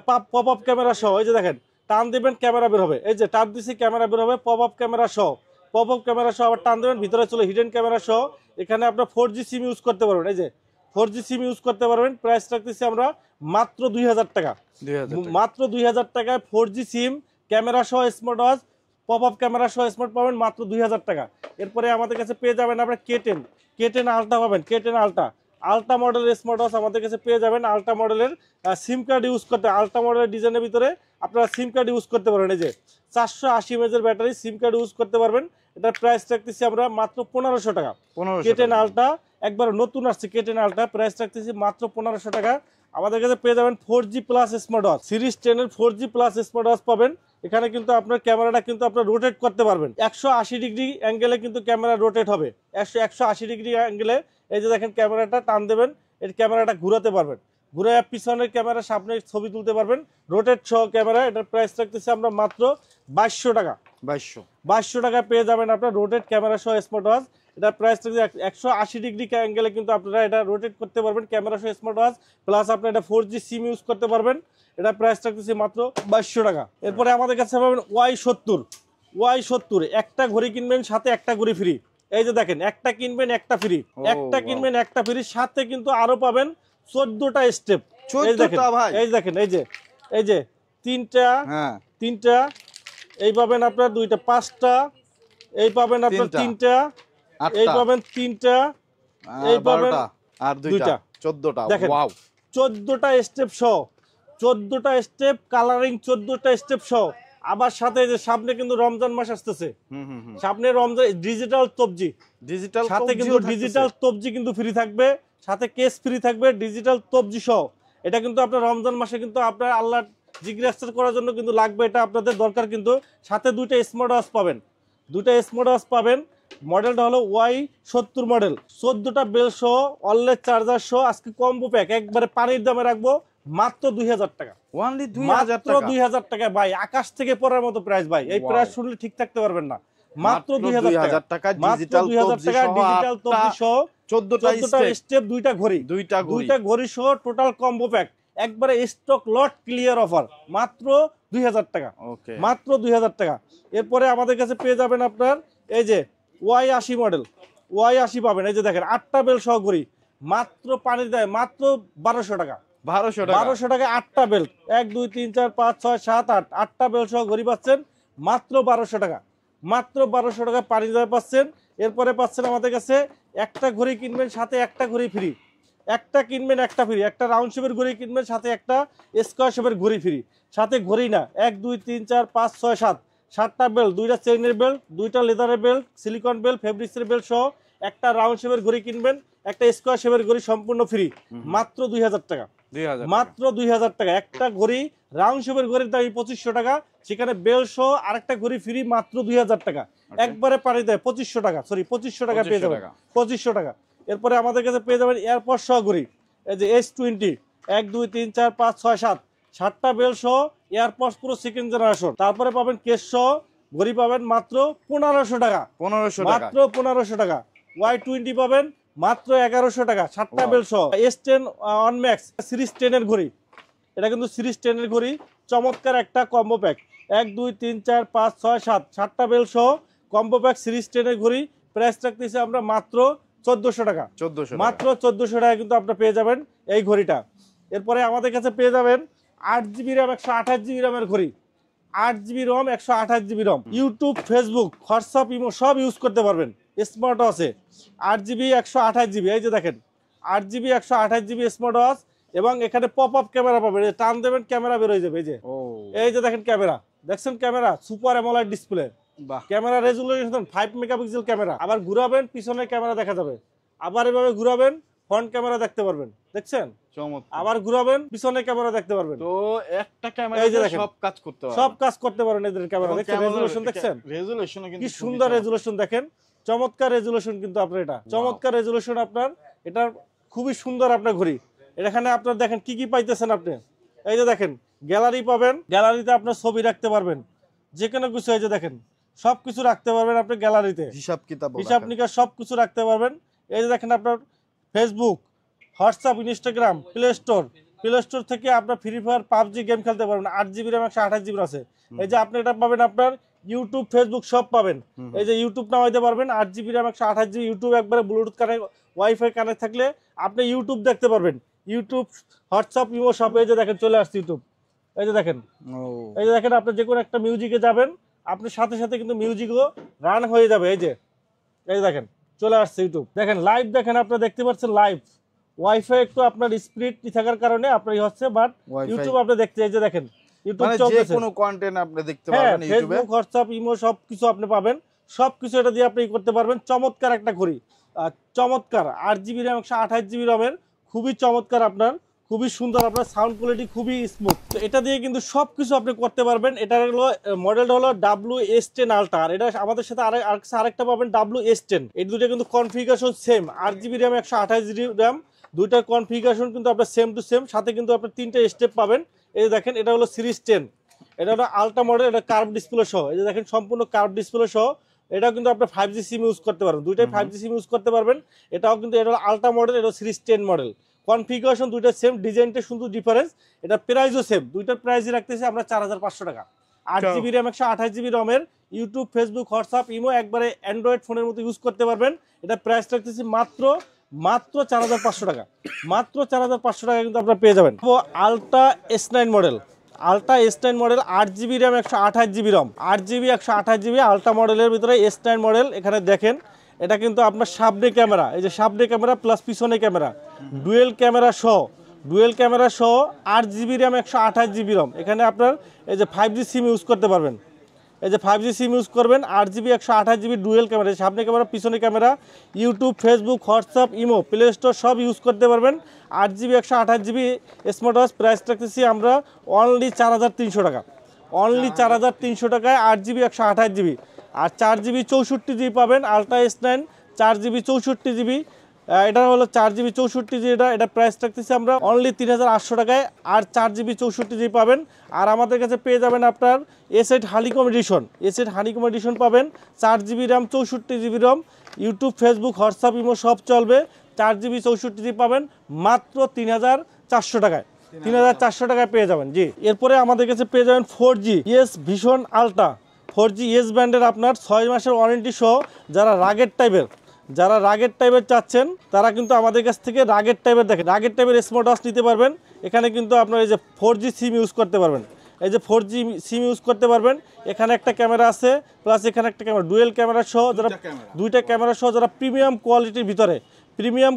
pop up camera সহ। এই যে দেখেন টান দেবেন ক্যামেরা বের হবে, এই যে টান দিছি ক্যামেরা বের হবে, পপ আপ ক্যামেরা সহ, পপ আপ ক্যামেরা সহ আবার টান দেবেন ভিতরে চলে হিডেন ক্যামেরা সহ। এখানে আপনার 4G সিম ইউজ করতে পারবেন, এই যে 4G সিম ইউজ করতে পারবেন। প্রাইস রাখতেছি আমরা মাত্র 2000 টাকা, মাত্র 2000 টাকায় 4G সিম, ক্যামেরা সহ smart watch, pop up camera সহ স্মার্ট পাবেন মাত্র 2000 টাকা। এরপরে আমাদের কাছে পেয়ে যাবেন আপনার K10 আলট্রা পাবেন, K10 আলট্রা মডেলের স্মার্ট ওয়াচ আমাদের কাছে পেয়ে যাবেন। আলট্রা মডেলের সিম কার্ড ইউজ করতে, আলট্রা মডেলের ডিজাইনের ভিতরে আপনারা সিম কার্ড ইউজ করতে পারেন। এই যে 480 mAh ব্যাটারি, সিম কার্ড ইউজ করতে পারবেন। এটার প্রাইস রাখতেছি আমরা মাত্র 1500 টাকা। K10 আলট্রা একবার নতুন আসছে, K10 আলট্রা প্রাইস রাখতেছি মাত্র 1500 টাকা। আমাদের কাছে পেয়ে যাবেন 4G plus smart watch, series 10 এর 4G প্লাস স্মার্ট ওয়াচ পাবেন। এখানে কিন্তু আপনার ক্যামেরাটা কিন্তু আপনার রোটেট করতে পারবেন, 180 ডিগ্রি অ্যাঙ্গেলে কিন্তু ক্যামেরা রোটেট হবে, 180 ডিগ্রি অ্যাঙ্গেলে। এই যে দেখেন ক্যামেরাটা টান দেবেন, এই ক্যামেরাটা ঘুরাতে পারবেন, ঘুরে পিছনের ক্যামেরা সামনে ছবি তুলতে পারবেন, রোটেট সহ ক্যামেরা। এটার প্রাইস রাখতেছি আমরা মাত্র 2200 টাকা, 2200 টাকায় পেয়ে যাবেন আপনার রোটেট ক্যামেরা সহ স্মার্ট ওয়াচ। এটার প্রাইস থাকছে 180 ডিগ্রি অ্যাঙ্গেলে কিন্তু আপনারা এটা রোটেট করতে পারবেন, ক্যামেরা সহ স্মার্ট ওয়াচ, প্লাস আপনি এটা 4G সিম ইউজ করতে পারবেন। এটা প্রাইস রাখতেছি মাত্র 2200 টাকা। এরপরে আমাদের কাছে পাবেন Y70, একটা ঘড়ি কিনবেন সাথে একটা ঘড়ি ফ্রি। এই যে দেখেন একটা কিনবেন একটা ফ্রি, একটা কিনবেন একটা ফ্রি, সাথে কিন্তু আরো পাবেন 14টা স্টেপ। এই দেখেন এই যে তিনটা, এই পাবেন আপনার দুইটা, 5টা, এই পাবেন আপনার 3টা, এই পাবেন 3টা, এই পাবেন আর দুইটা, 14টা। দেখেন 14টা স্টেপ সহ, 14টা স্টেপ কালারিং, 14টা স্টেপ সহ। আবার সাথে যে সামনে কিন্তু রমজান মাস আসতেছে, সামনে রমজান ডিজিটাল তবজি, সাথে কিন্তু ডিজিটাল তবজি কিন্তু ফ্রি থাকবে, সাথে কেস ফ্রি থাকবে ডিজিটাল তবজি সহ। এটা কিন্তু আপনার রমজান মাসে কিন্তু আপনার আল্লাহ জিজ্ঞাসা করার জন্য কিন্তু লাগবে, এটা আপনাদের দরকার। কিন্তু সাথে দুইটা স্মার্ট ওয়াচ পাবেন, দুইটা স্মার্ট ওয়াচ পাবেন। মডেলটা হলো Y70 মডেল, 14টা বেল সহ, অলওয়েজ চার্জার সহ। আজকে কম্বো প্যাক একবারে পানির দামে রাখবো মাত্র 2000 টাকা। অনলি 2000 মাত্র টাকা। 2000 টাকা ভাই, আকাশ থেকে পড়ার মতো প্রাইস ভাই। এই প্রাইস শুনলে ঠিক থাকতে পারবেন না। মাত্র 2000 টাকা, ডিজিটাল 2000 টাকা, ডিজিটাল তবজি সহ 14টা স্টেপ, দুইটা ঘড়ি সহ টোটাল কম্বো প্যাক একবারে স্টক লট ক্লিয়ার অফার মাত্র 2000 টাকা। ওকে, মাত্র 2000 টাকা। এরপরে আমাদের কাছে পেয়ে যাবেন আপনার এই যে Y80 মডেল, Y80 পাবেন। এই যে দেখেন 8টা বেল সহ ঘড়ি, মাত্র পানির দামে মাত্র 1200 টাকা। 1200 টাকা 8টা বেল, 1 2 3 4 5 6 7 8, 8টা বেল সহ ঘড়ি পাচ্ছেন মাত্র 1200 টাকা। মাত্র 1200 টাকা পানির দামে পাচ্ছেন। এরপরে পাচ্ছেন আমাদের কাছে একটা ঘড়ি কিনবেন সাথে একটা ঘড়ি ফ্রি, একটা কিনবেন একটা ফ্রি, একটা রাউন্ড শেপের ঘড়ি কিনবেন সাথে একটা স্কোয়ার শেপের ঘড়ি ফ্রি। সাথে ঘড়ি না, 1 2 3 4 5 6 7, 7টা বেল, 2টা চেইনের বেল, 2টা লেদারের বেল, সিলিকন বেল, ফেব্রিক্সের বেল সহ একটা রাউন্ড শেপের ঘড়ি কিনবেন, একটা স্কোয়ার শেপের ঘড়ি সম্পূর্ণ ফ্রি মাত্র 2000 টাকা। মাত্র 2000 টাকা। একটা ঘড়ি রাউন্ড শেপের ঘড়ির দাম 2500 টাকা, সেখানে বেল সহ আরেকটা ঘড়ি ফ্রি মাত্র 2000 টাকা। একবারে পানি দেয় 2500 টাকা, সরি 2500 টাকা পেয়ে যাবেন, 2500 টাকা। এরপরে আমাদের কাছে পেয়ে যাবেন এয়ারপড সহ ঘড়ি, এই যে S20, 1 2 3 4 5 6 7, 7টা বেল সহ এয়ারপডস পুরো সেকেন্ড জেনারেশন। তারপরে পাবেন কেস সহ ঘড়ি পাবেন মাত্র 1500 টাকা, মাত্র 1500 টাকা। Y20 পাবেন মাত্র 1100 টাকা, 7টা বেল সহ। S10 অন ম্যাক্স সিরিজ 10 এর ঘড়ি, এটা কিন্তু সিরিজ 10 এর ঘড়ি, চমৎকার একটা কম্বো প্যাক। 1 2 3 4 5 6 7, 7টা বেল সহ কম্বো প্যাক সিরিজ 10 এর ঘড়ি। প্রাইস রাখতেছি আমরা মাত্র 1400 টাকা, মাত্র 1400 টাকা কিন্তু আপনারা পেয়ে যাবেন এই ঘড়িটা। এরপরে আমাদের কাছে পেয়ে যাবেন 8GB র্যাম 128GB র্যামের ঘড়ি, 8GB রম 128GB রম। ইউটিউব, ফেসবুক, হোয়াটসঅ্যাপ, ইমো সব ইউজ করতে পারবেন। স্মার্ট ওয়াচে 8GB 128GB, এই যে দেখেন 8GB 128GB স্মার্ট ওয়াচ। এবং এখানে পপ আপ ক্যামেরা পাবেন, টান দেবেন ক্যামেরা বের হয়ে যাবে। এই যে দেখেন ক্যামেরা, দেখছেন camera super AMOLED display, camera resolution 5 megapixel camera. আবার ঘুরাবেন পিছনের ক্যামেরা দেখা যাবে, আবার এভাবে ঘুরাবেন ফ্রন্ট ক্যামেরা দেখতে পারবেন, দেখছেন? আবার ঘুরাবেন পিছনের ক্যামেরা দেখতে পারবেন। তো একটা ক্যামেরা সব কাজ করতে পারবেন, সব কাজ করতে পারবেন এদের ক্যামেরা। দেখছেন রেজুলেশন, দেখছেন রেজুলেশন কি সুন্দর রেজুলেশন, দেখেন চমৎকার রেজুলেশন কিন্তু আপনার, এটা চমৎকার রেজুলেশন আপনার, এটা খুবই সুন্দর আপনার ঘড়ি। এখানে আপনার দেখেন কি কি পাইতেছেন আপনি, এই যে দেখেন গ্যালারি পাবেন, গ্যালারিতে আপনার ছবি রাখতে পারবেন, যে কোনো কিছু, এই যে দেখেন সবকিছু রাখতে পারবেন আপনি গ্যালারিতে, হিসাব নিকাশ সবকিছু রাখতে পারবেন। এই যে দেখেন আপনার Facebook, WhatsApp, Instagram, play store থেকে আপনার ফ্রি ফায়ার, পাবজি গেম খেলতে পারবেন। 8GB র্যাম 128GB আছে। এই যে আপনি এটা পাবেন আপনার ইউটিউব, ফেসবুক সব পাবেন। এই যে ইউটিউব নামাইতে পারবেন, 8GB র্যাম 128GB ইউটিউব একবারে ব্লুটুথ কানেক্ট, ওয়াইফাই কানেক্ট থাকলে আপনি ইউটিউব দেখতে পারবেন। ইউটিউব, হোয়াটসঅ্যাপ, ইমো সব, এই যে দেখেন চলে আসছে ইউটিউব। এই যে দেখেন, এই যে দেখেন আপনি যে কোনো একটা মিউজিকে যাবেন, আপনি সাথে সাথে কিন্তু মিউজিকও রান হয়ে যাবে। এই যে দেখেন চলে আসছে ইউটিউব, দেখেন লাইভ, দেখেন আপনারা দেখতে পাচ্ছেন লাইভ। ওয়াইফাই একটু আপনার স্পিড থাকার কারণে আপনার হচ্ছে, বাট ইউটিউব আপনি দেখতে, এই যে দেখেন ইউটিউব চলতেছে, যে কোনো কন্টেন্ট আপনি দেখতে পারবেন ইউটিউবে। ফেসবুক, হোয়াটসঅ্যাপ, ইমো সবকিছু আপনি পাবেন, সবকিছু এটা দিয়ে আপনি করতে পারবেন। চমৎকার একটা ঘড়ি, চমৎকার 8GB র্যাম 128GB রমের, খুবই চমৎকার আপনার, খুবই সুন্দর, আপনার সাউন্ড কোয়ালিটি খুবই স্মুথ। তো এটা দিয়ে কিন্তু সবকিছু আপনি করতে পারবেন। এটা হলো মডেলটা হলো WS10 আলট্রা, আর এটা আমাদের সাথে আরেকটা পাবেন WS10। এই দুটো কিন্তু configuration same, 8GB RAM 128GB RAM, দুইটার কনফিগারেশন কিন্তু আপনার সেম টু সেম। সাথে কিন্তু আপনার 3টা স্টেপ পাবেন। এই যে দেখেন এটা হলো সিরিজ 10, এটা হলো আলট্রা মডেল, এটা কার্ভ ডিসপ্লে সহ। এই যে দেখেন সম্পূর্ণ কার্ভ ডিসপ্লে সহ। এটাও কিন্তু আপনার 5G সিম ইউজ করতে পারবেন, দুইটাই 5G সিম ইউজ করতে পারবেন। এটাও কিন্তু এটা হলো আলট্রা মডেল, এটা সিরিজ 10 মডেল। কনফিগারেশন দুইটা সেম, ডিজাইনটা শুধু ডিফারেন্স। এটা প্রাইসও সেম, দুইটার প্রাইসই রাখতেছি আমরা 4500 টাকা। 8GB র্যাম 128GB রমের, ইউটিউব, ফেসবুক, হোয়াটসঅ্যাপ, ইমো একবারে অ্যান্ড্রয়েড ফোনের মতো ইউজ করতে পারবেন। এটা প্রাইস রাখতেছি মাত্র 4500 টাকা, মাত্র 4500 টাকা কিন্তু আপনারা পেয়ে যাবেন। Ultra S9 model, ultra S9 model, 8GB RAM 128GB রম, 8GB 128GB আলট্রা মডেলের ভিতরে S9 মডেল। এখানে দেখেন এটা কিন্তু আপনার সামনে ক্যামেরা, এই যে সামনে ক্যামেরা প্লাস পিছনে ক্যামেরা, ডুয়েল ক্যামেরা সহ 8GB র্যাম 128GB রম। এখানে আপনার এই যে 5G সিম ইউজ করতে পারবেন, এই যে 5G সিম ইউজ করবেন। 8GB 128GB ডুয়েল ক্যামেরা, সামনে ক্যামেরা পিছনে camera, YouTube, Facebook, WhatsApp, imo, play store সব ইউজ করতে পারবেন। 8GB 128GB smart watch. Price রাখতেছি আমরা অনলি 4300 টাকা, অনলি 4300 টাকায় 8GB 128GB, আর 4GB 64GB পাবেন আলট্রা S9 4GB 64GB। এটা হলো 4GB 64GB, এটা প্রাইস রাখতেছি আমরা অনলি 3800 টাকায়, আর 4GB 64GB পাবেন। আর আমাদের কাছে পেয়ে যাবেন আপনার S8 হানিকম এডিশন পাবেন, 4GB RAM 64GB ROM, YouTube Facebook WhatsApp imo সব চলবে, 4GB 64GB পাবেন মাত্র 3400 টাকায়। 3400 টাকায় পেয়ে যাবেন জি। এরপরে আমাদের কাছে পেয়ে যাবেন 4G yes vision ultra, 4G yes ব্যান্ডের আপনার 6 মাসের ওয়ারেন্টি সহ। যারা রাগের টাইপের চাচ্ছেন তারা কিন্তু আমাদের কাছ থেকে রাগের টাইপের স্মার্ট ওয়াচ নিতে পারবেন। এখানে কিন্তু আপনার এই যে 4G সিম ইউজ করতে পারবেন, এখানে একটা ক্যামেরা আছে, প্লাস এখানে একটা ক্যামেরা ডুয়েল ক্যামেরা সহ, যারা দুইটা ক্যামেরা সহ যারা প্রিমিয়াম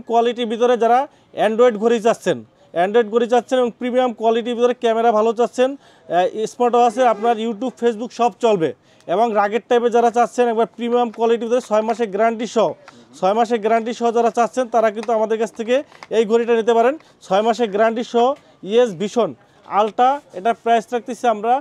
কোয়ালিটির ভিতরে যারা অ্যান্ড্রয়েড ঘড়ি চাচ্ছেন এবং প্রিমিয়াম কোয়ালিটির ভিতরে ক্যামেরা ভালো চাচ্ছেন, স্মার্ট ওয়াচে আপনার ইউটিউব ফেসবুক সব চলবে। এবং রাগের টাইপে যারা চাচ্ছেন একবার প্রিমিয়াম কোয়ালিটির ভিতরে 6 মাসের গ্যারান্টি সহ যারা চাচ্ছেন তারা কিন্তু আমাদের কাছ থেকে এই ঘড়িটা নিতে পারেন। 6 মাসের গ্যারান্টি সহ ইয়েস ভিশন আলট্রা, এটার প্রাইস রাখতেছি আমরা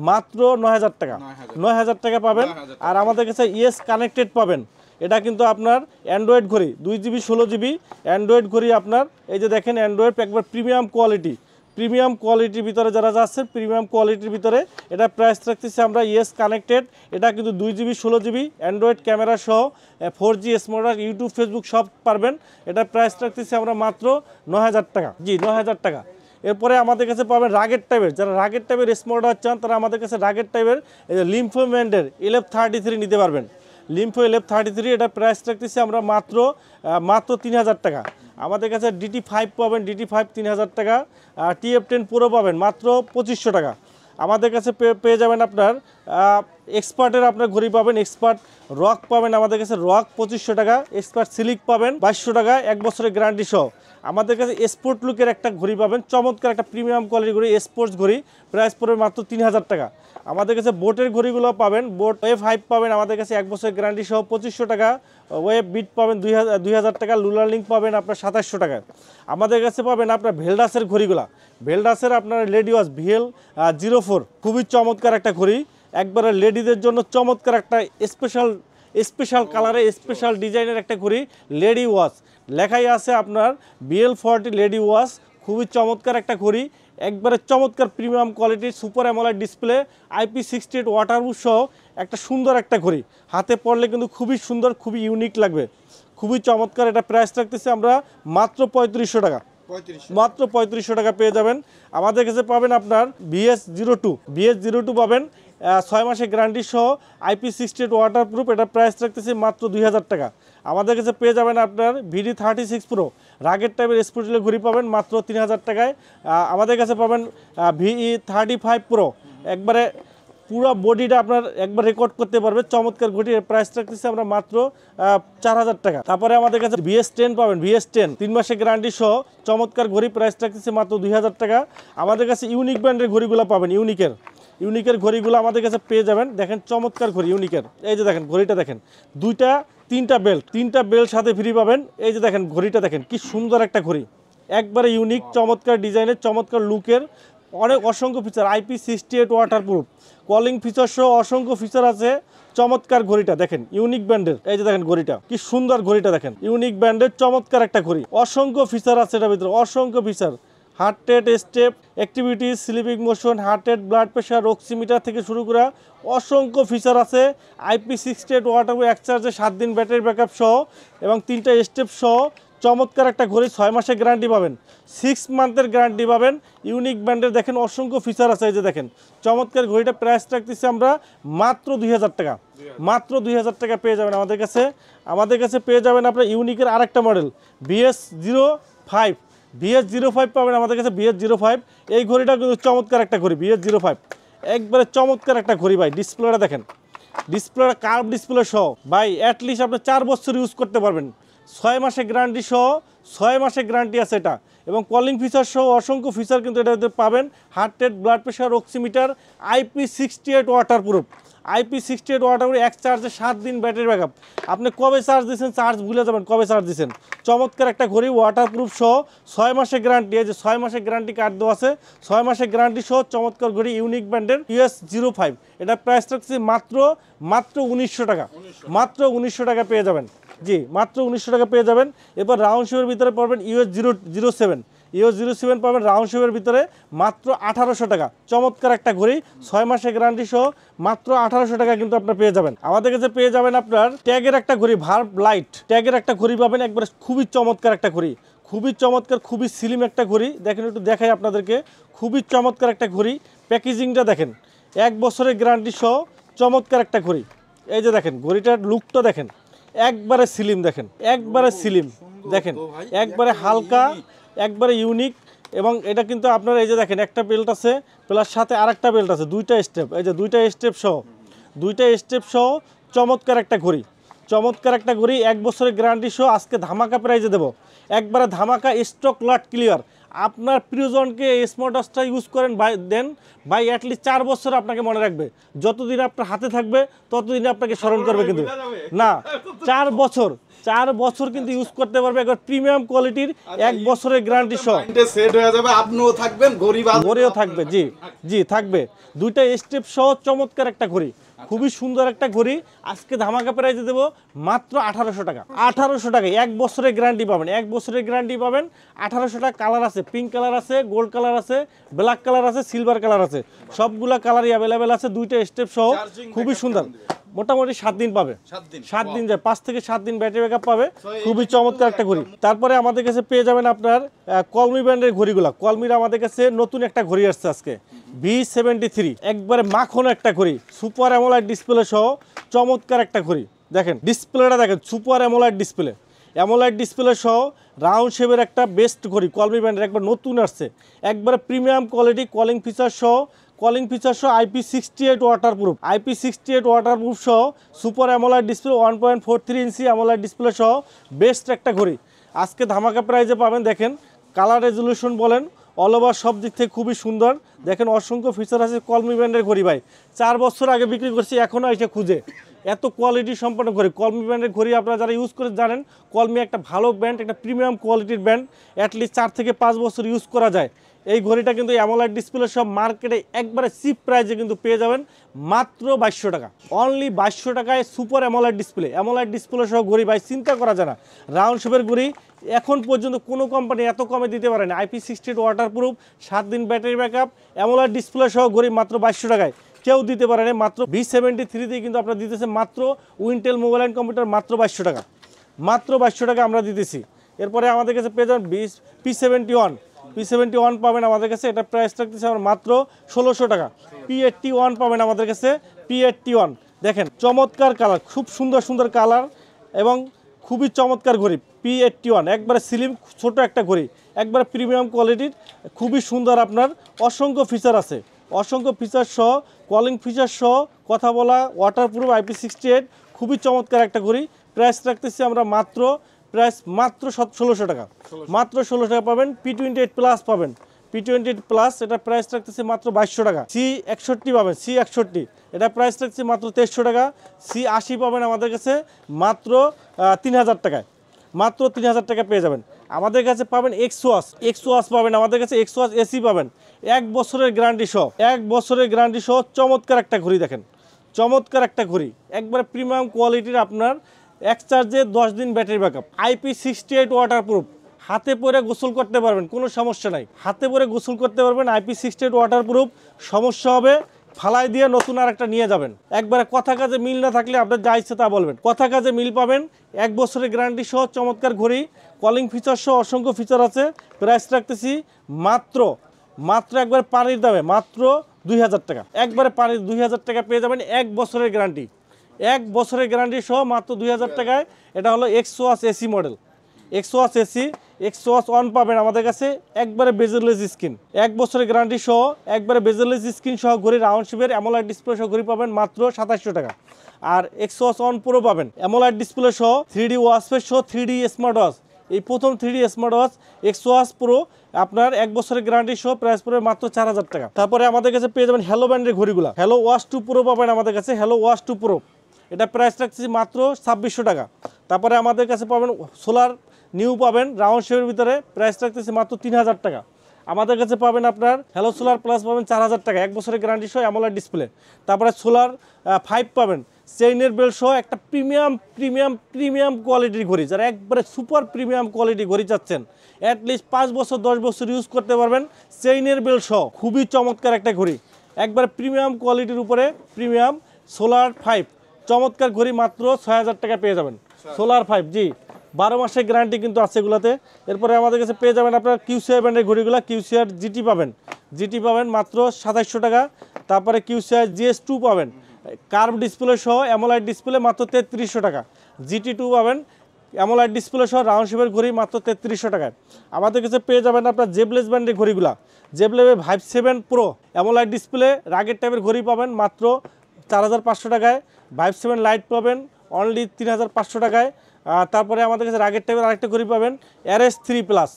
মাত্র 9000 টাকা। 9000 টাকা পাবেন। আর আমাদের কাছে ইয়েস কানেক্টেড পাবেন, এটা কিন্তু আপনার অ্যান্ড্রয়েড ঘড়ি 2GB 16GB অ্যান্ড্রয়েড ঘড়ি আপনার। এই যে দেখেন অ্যান্ড্রয়েড একবার প্রিমিয়াম কোয়ালিটির ভিতরে যারা যাচ্ছেন, প্রিমিয়াম কোয়ালিটির ভিতরে এটা প্রাইস রাখতেছি আমরা ইয়েস কানেক্টেড। এটা কিন্তু 2GB 16GB অ্যান্ড্রয়েড ক্যামেরা সহ 4G smart watch, YouTube Facebook সব পারবেন। এটা প্রাইস রাখতেছি আমরা মাত্র 9000 টাকা জি, 9000 টাকা। এরপরে আমাদের কাছে পাবেন রাগের টাইপের, যারা রাগের টাইপের স্মার্ট ওয়াচ চান তারা আমাদের কাছে রাগের টাইপের লিম্ফো ব্যান্ডের LF33 নিতে পারবেন। লিম্ফো LF33 এটা প্রাইস রাখতেছি আমরা মাত্র 3000 টাকা। আমাদের কাছে DT5 পাবেন, DT5 3000 টাকা। TF10 Pro পাবেন মাত্র 2500 টাকা। আমাদের কাছে পেয়ে যাবেন আপনার এক্সপার্টের আপনার ঘড়ি পাবেন, এক্সপার্ট রক পাবেন আমাদের কাছে, রক 2500 টাকা। এক্সপার্ট সিলিক পাবেন 2200 টাকা 1 বছরের গ্যারান্টি সহ। আমাদের কাছে স্পোর্ট লুকের একটা ঘড়ি পাবেন, চমৎকার একটা প্রিমিয়াম কোয়ালিটির ঘড়ি, স্পোর্টস ঘড়ি, প্রাইস পড়বে মাত্র 3000 টাকা। আমাদের কাছে বোটের ঘড়িগুলো পাবেন, বোট ওয়েভ5 পাবেন আমাদের কাছে 1 বছরের গ্যারান্টি সহ 2500 টাকা। ওয়েভ বিট পাবেন 2000 টাকা। লুলার লিঙ্ক পাবেন আপনার 2700 টাকায়। আমাদের কাছে পাবেন আপনার ভেলডাসের ঘড়িগুলা, ভেলডাসের আপনার লেডি ওয়াচ VL04, খুবই চমৎকার একটা ঘড়ি, একবারে লেডিদের জন্য চমৎকার একটা স্পেশাল কালারে স্পেশাল ডিজাইনের একটা ঘড়ি, লেডি ওয়াচ লেখাই আছে আপনার BL40 লেডি ওয়াচ, খুবই চমৎকার একটা ঘড়ি, একবারে চমৎকার প্রিমিয়াম কোয়ালিটির super AMOLED display, IP68 waterproof সহ একটা সুন্দর একটা ঘড়ি, হাতে পড়লে কিন্তু খুবই সুন্দর, খুবই ইউনিক লাগবে, খুবই চমৎকার। এটা প্রাইস রাখতেছি আমরা মাত্র 3500 টাকা, মাত্র 3500 টাকা পেয়ে যাবেন। আমাদের কাছে পাবেন আপনার BS02 পাবেন 6 মাসের গ্যারান্টি সহ, IP68 ওয়াটারপ্রুফ, এটা প্রাইস রাখতেছি মাত্র 2000 টাকা। আমাদের কাছে পেয়ে যাবেন আপনার VD36 Pro রাগের টাইপের স্পোর্টস ঘড়ি পাবেন মাত্র 3000 টাকায়। আমাদের কাছে পাবেন VE35 Pro, একবারে পুরো বডিটা আপনার একবার রেকর্ড করতে পারবে, চমৎকার ঘড়ি, প্রাইস রাখতেছি আমরা মাত্র 4000 টাকা। তারপরে আমাদের কাছে VS10 পাবেন, VS10 3 মাসের গ্যারান্টি সহ চমৎকার ঘড়ি, প্রাইস রাখতেছি মাত্র 2000 টাকা। আমাদের কাছে ইউনিক ব্র্যান্ডের ঘড়িগুলো পাবেন, ইউনিকের ঘড়িগুলো আমাদের কাছে পেয়ে যাবেন। দেখেন চমৎকার ঘড়ি ইউনিকের, এই যে দেখেন ঘড়িটা দেখেন, 3টা বেল্ট সাথে ফ্রি পাবেন। এই যে দেখেন ঘড়িটা দেখেন কি সুন্দর একটা ঘড়ি, একবারে ইউনিক, চমৎকার ডিজাইনের, চমৎকার লুকের, অসংখ্য feature, IP68 waterproof, calling feature সহ অসংখ্য ফিচার আছে। চমৎকার ঘড়িটা দেখেন ইউনিক ব্র্যান্ডের, এই যে দেখেন ঘড়িটা কি সুন্দর, ঘড়িটা দেখেন ইউনিক ব্র্যান্ডের চমৎকার একটা ঘড়ি, অসংখ্য ফিচার আছে এটার ভিতরে, অসংখ্য feature, heart rate, step, activities, sleeping motion, heart rate, blood pressure, oximeter থেকে শুরু করে অসংখ্য ফিচার আছে। IP68 ওয়াটারপ্রুফ, এক চার্জে 7 দিন ব্যাটারি ব্যাকআপ সহ এবং 3টা স্টেপ সহ চমৎকার একটা ঘড়ি, 6 মাসের গ্যারান্টি পাবেন, 6 মান্থের গ্যারান্টি পাবেন। ইউনিক ব্র্যান্ডের দেখেন অসংখ্য ফিচার আছে, এই যে দেখেন চমৎকার ঘড়িটা, প্রাইস রাখতেছি আমরা মাত্র 2000 টাকা, মাত্র 2000 টাকা পেয়ে যাবেন আমাদের কাছে। আমাদের কাছে পেয়ে যাবেন আপনার ইউনিকের আরেকটা মডেল BS05 পাবেন আমাদের কাছে, BS05, এই ঘড়িটা কিন্তু চমৎকার একটা ঘড়ি, BS05 একবারে চমৎকার একটা ঘড়ি ভাই। ডিসপ্লেটা দেখেন, ডিসপ্লেটা কার্ভ ডিসপ্লে সহ ভাই, অ্যাটলিস্ট আপনি 4 বছর ইউজ করতে পারবেন, 6 মাসের গ্যারান্টি সহ, 6 মাসের গ্যারান্টি আছে এটা, এবং কলিং ফিচার সহ অসংখ্য ফিচার কিন্তু এটাতে পাবেন। Heart rate, blood pressure, oximeter, IP68 waterproof. IP68 waterproof, এক চার্জে 7 দিন ব্যাটারি ব্যাকআপ। আপনি কবে চার্জ দিয়েছেন চার্জ ভুলে যাবেন কবে চার্জ দিয়েছেন। চমৎকার একটা ঘড়ি, ওয়াটারপ্রুফ সহ 6 মাসের গ্যারান্টি। এই যে 6 মাসের গ্যারান্টি কার্ড দেওয়া আছে, 6 মাসের গ্যারান্টি সহ চমৎকার ঘড়ি, ইউনিক ব্র্যান্ডের US05। এটা প্রাইস রাখছি মাত্র 1900 টাকা। মাত্র 1900 টাকা পেয়ে যাবেন। জি, মাত্র 1900 টাকা পেয়ে যাবেন। এরপর রাউন্ড শেপের ভিতরে পাবেন US007। US07 পাবেন রাউন্ড শেপের ভিতরে মাত্র 1800 টাকা। চমৎকার একটা ঘড়ি, 6 মাসের গ্যারান্টি সহ মাত্র 1800 টাকা কিন্তু আপনার পেয়ে যাবেন। আমাদের কাছে পেয়ে যাবেন আপনার ট্যাগের একটা ঘড়ি, ভার্ব লাইট ট্যাগের একটা ঘড়ি পাবেন, একবারে খুবই চমৎকার একটা ঘড়ি, খুবই চমৎকার, খুবই স্লিম একটা ঘড়ি। দেখেন, একটু দেখাই আপনাদেরকে, খুবই চমৎকার একটা ঘড়ি। প্যাকেজিংটা দেখেন, 1 বছরের গ্যারান্টি সহ চমৎকার একটা ঘড়ি। এই যে দেখেন ঘড়িটার লুকটা দেখেন, একবারে স্লিম, দেখেন একবারে স্লিম, দেখেন একবারে হালকা, একবারে ইউনিক। এবং এটা কিন্তু আপনার এই যে দেখেন একটা বেল্ট আছে, প্লাস সাথে আরেকটা বেল্ট আছে, 2টা স্টেপ, এই যে 2টা স্টেপ সহ, 2টা স্টেপ সহ চমৎকার একটা ঘড়ি, চমৎকার একটা ঘড়ি। 1 বছরের গ্যারান্টি সহ আজকে ধামাকা প্রাইজে দেবো, একবারে ধামাকা, স্টক লট ক্লিয়ার। আপনার প্রিয়জনকে এই স্মার্ট ওয়াচটা ইউজ করেন দেন ভাই, অ্যাটলিস্ট 4 বছর আপনাকে মনে রাখবে। যতদিন আপনার হাতে থাকবে ততদিন আপনাকে স্মরণ করবে, কিন্তু না 4 বছর, 4 বছর কিন্তু ইউজ করতে পারবে। একবার প্রিমিয়াম কোয়ালিটির 1 বছরের গ্যারান্টি সহ সেট হয়ে যাবে, আপনিও থাকবেন, ঘড়িও থাকবে। জি জি থাকবে, 2টা স্টেপ সহ চমৎকার একটা ঘড়ি, খুবই সুন্দর একটা ঘড়ি। আজকে ধামাকা প্রাইজে দেবো মাত্র 1800 টাকা। 1800 টাকায় 1 বছরের গ্যারান্টি পাবেন, 1 বছরের গ্যারান্টি পাবেন। 1800 টাকা। কালার আছে, পিঙ্ক কালার আছে, গোল্ড কালার আছে, ব্ল্যাক কালার আছে, সিলভার কালার আছে, সবগুলা কালারই অ্যাভেলেবেল আছে। 2টা স্টেপ সহ খুবই সুন্দর। মোটামুটি 7 দিন পাবে, 7 দিন যায়, 5 থেকে 7 দিন ব্যাটারি ব্যাকআপ পাবে। খুবই চমৎকার একটা ঘড়ি। তারপরে আমাদের কাছে পেয়ে যাবেন আপনার কলমি ব্র্যান্ডের ঘড়িগুলা। কলমির আমাদের কাছে নতুন একটা ঘড়ি আসছে আজকে, V73, একবারে মাখন একটা ঘড়ি, সুপার অ্যামোলেড ডিসপ্লে সহ চমৎকার একটা ঘড়ি। দেখেন ডিসপ্লেটা দেখেন, super AMOLED display, AMOLED display সহ রাউন্ড শেপের একটা বেস্ট ঘড়ি, কলমি ব্র্যান্ডের, একবার নতুন আসছে, একবারে প্রিমিয়াম কোয়ালিটি, কলিং ফিচার সহ, কলিং ফিচার সহ IP68 ওয়াটারপ্রুফ, IP68 ওয়াটারপ্রুফ সহ সুপার অ্যামোলেড ডিসপ্লে, 1.43 ইঞ্চি অ্যামোলেড ডিসপ্লে সহ বেস্ট একটা ঘড়ি। আজকে ধামাকা প্রাইজে পাবেন। দেখেন কালার রেজলিউশন বলেন, অল ওভার সব দিক থেকে খুবই সুন্দর। দেখেন অসংখ্য ফিচার আছে। কলমি ব্র্যান্ডের ঘড়ি ভাই, 4 বছর আগে বিক্রি করছি, এখনও এসে খুঁজে, এত কোয়ালিটি সম্পন্ন ঘড়ি। কলমি ব্র্যান্ডের ঘড়ি আপনারা যারা ইউজ করে জানেন, কলমি একটা ভালো ব্র্যান্ড, একটা প্রিমিয়াম কোয়ালিটির ব্র্যান্ড, অ্যাটলিস্ট 4 থেকে 5 বছর ইউজ করা যায়। এই ঘড়িটা কিন্তু অ্যামোলেড ডিসপ্লে সব মার্কেটে একবারে চিপ প্রাইসে কিন্তু পেয়ে যাবেন মাত্র 2200 টাকা। অনলি 2200 টাকায় super AMOLED display, AMOLED display সহ ঘড়ি ভাই, চিন্তা করা যায় না। রাউন্ড শেপের ঘড়ি এখন পর্যন্ত কোনো কোম্পানি এত কমে দিতে পারে না। IP68 ওয়াটারপ্রুফ, 7 দিন ব্যাটারি ব্যাকআপ, অ্যামোলেড ডিসপ্লে সহ ঘড়ি মাত্র 2200 টাকায় কেউ দিতে পারে না। মাত্র V73 দিয়ে কিন্তু আপনারা দিতেছে মাত্র উইন্টেল মোবাইল অ্যান্ড কম্পিউটার মাত্র 2200 টাকা, মাত্র 2200 টাকা আমরা দিতেছি। এরপরে আমাদের কাছে পেয়ে যাবেন P71 পাবেন আমাদের কাছে, এটা প্রাইস রাখতেছে আমরা মাত্র 1600 টাকা। P81 পাবেন আমাদের কাছে, P81 দেখেন চমৎকার কালার, খুব সুন্দর সুন্দর কালার এবং খুবই চমৎকার ঘড়ি। P81 একবারে স্লিম ছোট একটা ঘড়ি, একবারে প্রিমিয়াম কোয়ালিটির, খুবই সুন্দর। আপনার অসংখ্য ফিচার আছে, অসংখ্য ফিচার সহ, কলিং ফিচার সহ, কথা বলা, ওয়াটারপ্রুফ, IP68, খুবই চমৎকার একটা ঘড়ি। প্রাইস রাখতেছি আমরা মাত্র 1600 টাকা, মাত্র 1600 টাকা পাবেন। P28 প্লাস পাবেন, P28 প্লাস, এটা প্রাইস রাখতেছি মাত্র 2200 টাকা। C61 পাবেন, C61 এটা প্রাইস রাখছি মাত্র 2300 টাকা। C80 পাবেন আমাদের কাছে মাত্র 3000 টাকায়, মাত্র 3000 টাকা পেয়ে যাবেন। আমাদের কাছে পাবেন এক্সওয়াচ পাবেন আমাদের কাছে, এক্সওয়াচ এসি পাবেন, 1 বছরের গ্যারান্টি সহ, 1 বছরের গ্যারান্টি সহ চমৎকার একটা ঘড়ি। দেখেন চমৎকার একটা ঘড়ি, একবারে প্রিমিয়াম কোয়ালিটির, আপনার এক চার্জে 10 দিন ব্যাটারি ব্যাকআপ, IP68 ওয়াটারপ্রুফ, হাতে পরে গোসল করতে পারবেন, কোনো সমস্যা নাই, হাতে পরে গোসল করতে পারবেন। IP68 ওয়াটারপ্রুফ, সমস্যা হবে ফালাই দিয়ে নতুন আর একটা নিয়ে যাবেন। একবারে কথা কাজে মিল না থাকলে আপনার যা ইচ্ছে তা বলবেন, কথা কাজে মিল পাবেন। 1 বছরের গ্যারান্টি সহ চমৎকার ঘড়ি, কলিং ফিচার সহ অসংখ্য ফিচার আছে। প্রাইস রাখতেছি মাত্র একবার পানির দামে মাত্র 2000 টাকা, একবারে পানির 2000 টাকা পেয়ে যাবেন। 1 বছরের গ্যারান্টি, 1 বছরের গ্যারান্টি সহ মাত্র 2000 টাকায়। এটা হলো এক্সওয়াচ এসি মডেল, এক্সওয়াচ এসি, এক্সওয়াচ অন পাবেন আমাদের কাছে, একবারে বেজেলেস স্ক্রিন, 1 বছরের গ্যারান্টি সহ, একবারে বেজেলেস স্ক্রিন সহ ঘড়ি, রাউন্ড শেপের অ্যামোলেড ডিসপ্লে সহ ঘড়ি পাবেন মাত্র 2700 টাকা। আর এক্সওয়াচ অন প্রো পাবেন অ্যামোলেড ডিসপ্লে সহ, 3D ওয়াচ ফেস সহ, 3D স্মার্ট ওয়াচ, এই প্রথম 3D smart watch x watch pro আপনার 1 বছরের গ্যারান্টি সহ প্রাইস পড়বে মাত্র 4000 টাকা। তারপরে আমাদের কাছে পেয়ে যাবেন হ্যালো ব্র্যান্ডের ঘড়িগুলো, হ্যালো ওয়াচ 2 প্রো পাবেন আমাদের কাছে, হ্যালো ওয়াচ 2 প্রো, এটা প্রাইস রাখছি মাত্র 2600 টাকা। তারপরে আমাদের কাছে পাবেন সোলার নিউ পাবেন রাউন্ড শেপের ভিতরে, প্রাইস রাখতেছি মাত্র 3000 টাকা। আমাদের কাছে পাবেন আপনার হ্যালো সোলার প্লাস পাবেন 4000 টাকা, 1 বছরের গ্যারান্টি সহ অ্যামোলেড ডিসপ্লে। তারপরে সোলার 5 পাবেন চেইনের বেল্ট সহ একটা প্রিমিয়াম কোয়ালিটির ঘড়ি, যারা একবারে সুপার প্রিমিয়াম কোয়ালিটি ঘড়ি চাচ্ছেন, অ্যাটলিস্ট 5 বছর 10 বছর ইউজ করতে পারবেন চেইনের বেল্ট সহ, খুবই চমৎকার একটা ঘড়ি, একবারে প্রিমিয়াম কোয়ালিটির উপরে প্রিমিয়াম সোলার 5 চমৎকার ঘড়ি মাত্র 6000 টাকা পেয়ে যাবেন। সোলার 5 জি 12 মাসের গ্যারান্টি কিন্তু আছে এগুলোতে। এরপরে আমাদের কাছে পেয়ে যাবেন আপনার কিউসিআর ব্র্যান্ডের ঘড়িগুলো, কিউসিআর জিটি পাবেন মাত্র 2700 টাকা। তারপরে কিউসিআর GS2 পাবেন কার্ভ ডিসপ্লে সহ অ্যামোলাইড ডিসপ্লে মাত্র 3300 টাকা। GT2 পাবেন অ্যামোলাইড ডিসপ্লে সহ রাউন্ড শেপের ঘড়ি মাত্র 3300 টাকায়। আমাদের কাছে পেয়ে যাবেন আপনার জেবলেস ব্র্যান্ডের ঘড়িগুলো, জেবলেসের ভাইভ 7 প্রো অ্যামোলাইড ডিসপ্লে রাগের টাইপের ঘড়ি পাবেন মাত্র 4500 টাকায়। ভাইভ 7 লাইট পাবেন অনলি 3500 টাকায়। তারপরে আমাদের কাছে রাগের টাইপের আরেকটা ঘড়ি পাবেন RS3 প্লাস,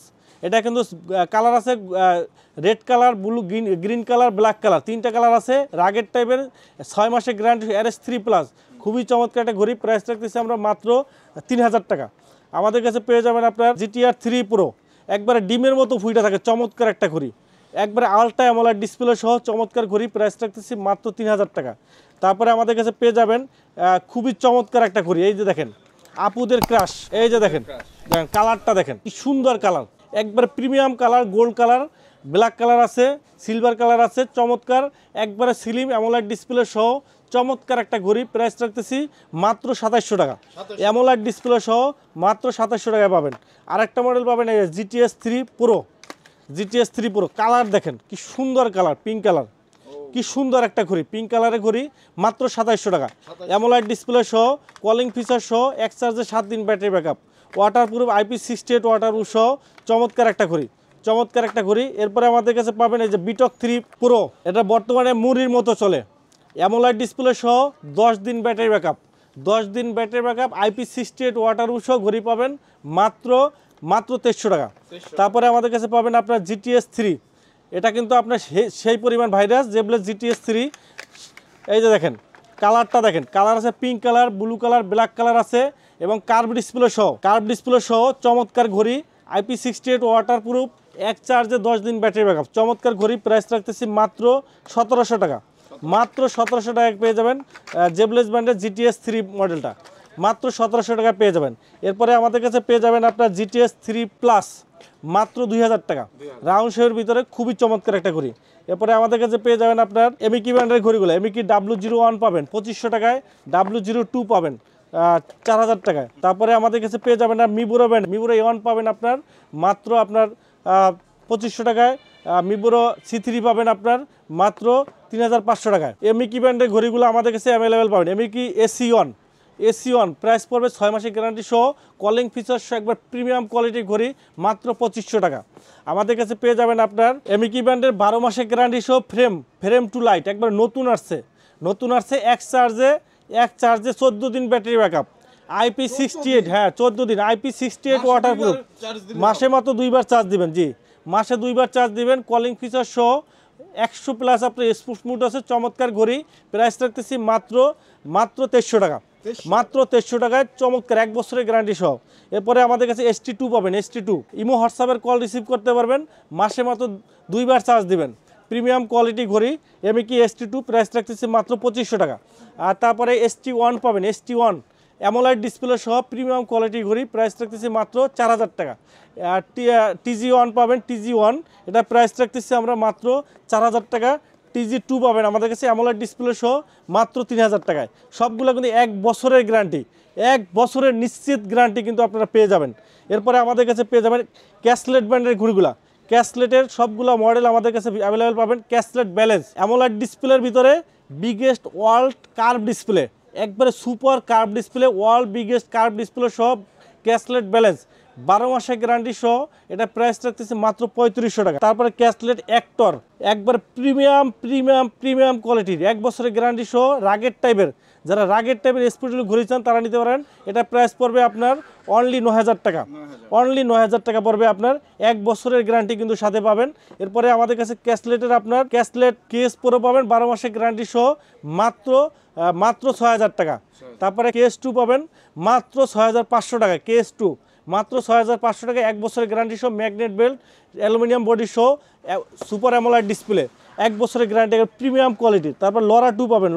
এটা কিন্তু কালার আছে red colour, blue, green colour, black colour, 3টা কালার আছে। রাগের টাইপের 6 মাসের গ্যারান্টি RS3 প্লাস, খুবই চমৎকার একটা ঘড়ি, প্রাইস রাখতেছি আমরা মাত্র 3000 টাকা। আমাদের কাছে পেয়ে যাবেন আপনার GTR 3 প্রো, একবারে ডিমের মতো ফুইটা থাকে, চমৎকার একটা ঘড়ি, একবারে আলট্রা অ্যামোলেড ডিসপ্লে সহ চমৎকার ঘড়ি, প্রাইস রাখতেছি মাত্র 3000 টাকা। তারপরে আমাদের কাছে পেয়ে যাবেন খুবই চমৎকার একটা ঘড়ি, এই যে দেখেন আপুদের ক্রাশ, এই যে দেখেন কালারটা দেখেন কি সুন্দর কালার, একবার premium colour, gold colour, black colour আছে, সিলভার কালার আছে, চমৎকার একবারে স্লিম অ্যামোলেড ডিসপ্লে সহ চমৎকার একটা ঘড়ি, প্রাইস রাখতেছি মাত্র 2700 টাকা। অ্যামোলেড ডিসপ্লে সহ মাত্র 2700 টাকায় পাবেন। আরেকটা মডেল পাবেন এই GTS 3 প্রো, কালার দেখেন কি সুন্দর কালার, পিঙ্ক কালার, কি সুন্দর একটা ঘড়ি, পিঙ্ক কালারের ঘড়ি মাত্র 2700 টাকা। অ্যামোলাইড ডিসপ্লে সহ কলিং ফিচার সহ এক চার্জে 7 দিন battery backup, waterproof IP68 waterproof সহ চমৎকার একটা ঘড়ি। এরপরে আমাদের কাছে পাবেন এই যে বিটক 3 প্রো, এটা বর্তমানে মুড়ির মতো চলে, অ্যামোলাইড ডিসপ্লে সহ 10 দিন ব্যাটারি ব্যাকআপ, IP68 ওয়াটারপ্রুফ সহ ঘড়ি পাবেন মাত্র 2300 টাকা। তারপরে আমাদের কাছে পাবেন আপনার GTS 3, এটা কিন্তু আপনার সেই পরিমাণ ভাইরাস জেবলেস GTS 3, এই যে দেখেন কালারটা দেখেন, কালার আছে pink colour, blue colour, black colour আছে এবং কার্ভ ডিসপ্লে সহ চমৎকার ঘড়ি, IP68 ওয়াটারপ্রুফ, এক চার্জে 10 দিন ব্যাটারি ব্যাকআপ, চমৎকার ঘড়ি, প্রাইস রাখতেছি মাত্র 1700 টাকা। মাত্র 1700 টাকায় পেয়ে যাবেন জেবলেস ব্র্যান্ডের GTS 3 মডেলটা, মাত্র 1700 টাকা পেয়ে যাবেন। এরপরে আমাদের কাছে পেয়ে যাবেন আপনার GTS 3 প্লাস মাত্র 2000 টাকা, রাউন্ড শেপের ভিতরে খুবই চমৎকার একটা ঘড়ি। এরপরে আমাদের কাছে পেয়ে যাবেন আপনার এমিকি ব্র্যান্ডের ঘড়িগুলো, এমিকি W01 পাবেন 2500 টাকায়, W02 পাবেন 4000 টাকায়। তারপরে আমাদের কাছে পেয়ে যাবেন আর মিবুরো ব্র্যান্ড, মিবুরো A1 পাবেন আপনার মাত্র আপনার 2500 টাকায়, মিবুরো C3 পাবেন আপনার মাত্র 3500 টাকায়। এমিকি ব্র্যান্ডের ঘড়িগুলো আমাদের কাছে অ্যাভেলেবেল পাবেন। এমিকি AC1 প্রাইস পড়বে 6 মাসের গ্যারান্টি সহ, কলিং ফিচার সহ একবার প্রিমিয়াম কোয়ালিটির ঘড়ি মাত্র 2500 টাকা। আমাদের কাছে পেয়ে যাবেন আপনার এমিকি ব্র্যান্ডের 12 মাসের গ্যারান্টি সহ ফ্রেম টু লাইট, একবার নতুন আসছে এক চার্জে 14 দিন ব্যাটারি ব্যাকআপ, IP68, হ্যাঁ 14 দিন, IP68 ওয়াটারপ্রুফ, মাসে মাত্র 2বার চার্জ দিবেন, জি মাসে 2বার চার্জ দিবেন, কলিং ফিচার সহ 100 প্লাস আপনার স্পোর্টস মুড আছে, চমৎকার ঘড়ি, প্রাইস রাখতেছি মাত্র 2300 টাকা, মাত্র 2300 টাকায় চমৎকার 1 বছরের গ্যারান্টি সহ। এরপরে আমাদের কাছে ST2 পাবেন, ST2 ইমো হোয়াটসঅ্যাপের কল রিসিভ করতে পারবেন, মাসে মাত্র 2বার চার্জ দিবেন, প্রিমিয়াম কোয়ালিটি ঘড়ি এমিকি ST2, প্রাইস রাখতেছি মাত্র 2500 টাকা। আর তারপরে ST1 পাবেন, ST1 অ্যামোলাইড ডিসপ্লে সহ প্রিমিয়াম কোয়ালিটি ঘড়ি, প্রাইস রাখতেছি মাত্র 4000 টাকা। আর TG1 পাবেন, TG1 এটা প্রাইস রাখতেছি আমরা মাত্র 4000 টাকা। TG2 পাবেন আমাদের কাছে অ্যামোলেড ডিসপ্লে সহ মাত্র 3000 টাকায়। সবগুলো কিন্তু 1 বছরের গ্যারান্টি, 1 বছরের নিশ্চিত গ্যারান্টি কিন্তু আপনারা পেয়ে যাবেন। এরপরে আমাদের কাছে পেয়ে যাবেন ক্যাসলেট ব্র্যান্ডের ঘড়িগুলা, ক্যাসলেটের সবগুলো মডেল আমাদের কাছে অ্যাভেলেবেল পাবেন। ক্যাসলেট ব্যালেন্স অ্যামোলেড ডিসপ্লের ভিতরে বিগেস্ট ওয়ার্ল্ড কার্ভ ডিসপ্লে, একবারে super curve display, world biggest curve display সব ক্যাসলেট ব্যালেন্স 12 মাসের গ্যারান্টি সহ এটা প্রাইস রাখতেছি মাত্র 3500 টাকা। তারপরে ক্যাসলেট অ্যাক্টর একবার প্রিমিয়াম প্রিমিয়াম প্রিমিয়াম কোয়ালিটির 1 বছরের গ্যারান্টি সহ রাগের টাইপের, যারা রাগের টাইপের স্পিডগুলো ঘুরে চান তারা নিতে পারেন। এটা প্রাইস পড়বে আপনার অনলি 9000 টাকা, অনলি 9000 টাকা পড়বে আপনার। 1 বছরের গ্যারান্টি কিন্তু সাথে পাবেন। এরপরে আমাদের কাছে ক্যাসলেটের আপনার ক্যাসলেট কেস প্রো পাবেন 12 মাসের গ্যারান্টি সহ মাত্র 6000 টাকা। তারপরে কেস 2 পাবেন মাত্র 6500 টাকা, কেস 2 মাত্র 6500 টাকা। 1 বছরের গ্যারান্টি সহ ম্যাগনেট বেল্ট অ্যালুমিনিয়াম বডি সহ সুপার অ্যামোলেড ডিসপ্লে 1 বছরের গ্যারান্টি প্রিমিয়াম কোয়ালিটির। তারপর লরা 2 পাবেন,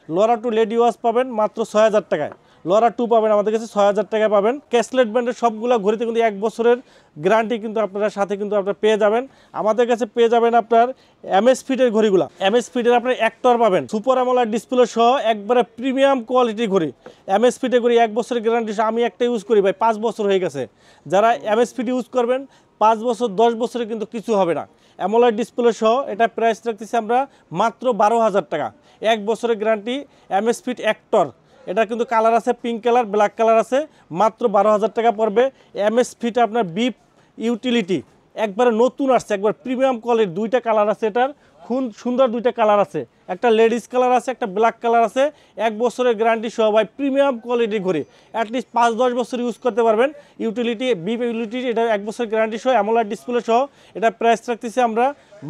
লরা 2 লেডি ওয়াশ পাবেন মাত্র 6000 টাকায়। লরা 2 পাবেন আমাদের কাছে 6000 টাকায় পাবেন। ক্যাসলেট ব্র্যান্ডের সবগুলো ঘড়িতে কিন্তু 1 বছরের গ্যারান্টি কিন্তু আপনারা সাথে কিন্তু আপনারা পেয়ে যাবেন। আমাদের কাছে পেয়ে যাবেন আপনার এমএস ফিটের ঘড়িগুলো, এমএস ফিটের আপনার অ্যাক্টর পাবেন সুপার অ্যামোলেড ডিসপ্লে সহ একবারে প্রিমিয়াম কোয়ালিটির ঘড়ি। এমএস ফিটের ঘড়ি 1 বছরের গ্যারান্টি, আমি একটা ইউজ করি ভাই 5 বছর হয়ে গেছে। যারা এমএস ফিট ইউজ করবেন 5 বছর 10 বছরে কিন্তু কিছু হবে না। অ্যামোলেড ডিসপ্লে সহ এটা প্রাইস রাখতেছি আমরা মাত্র 12000 টাকা। 1 বছরের গ্যারান্টি এমএস ফিট অ্যাক্টর, এটা কিন্তু কালার আছে পিঙ্ক কালার, ব্ল্যাক কালার আছে, মাত্র 12000 টাকা পড়বে। এমএস ফিট আপনার বিপ ইউটিলিটি একবারে নতুন আসছে, একবার প্রিমিয়াম কোয়ালিটির, 2টা কালার আছে, এটার খুব সুন্দর 2টা কালার আছে, একটা লেডিস কালার আছে, একটা ব্ল্যাক কালার আছে। 1 বছরের গ্যারান্টি সহ ভাই প্রিমিয়াম কোয়ালিটি ঘড়ি, অ্যাটলিস্ট 5-10 বছর ইউজ করতে পারবেন। ইউটিলিটি বিপ ইউটিলিটি, এটা 1 বছরের গ্যারান্টি সহ অ্যামোলেড ডিসপ্লে সহ এটা প্রাইস রাখতেছি আমরা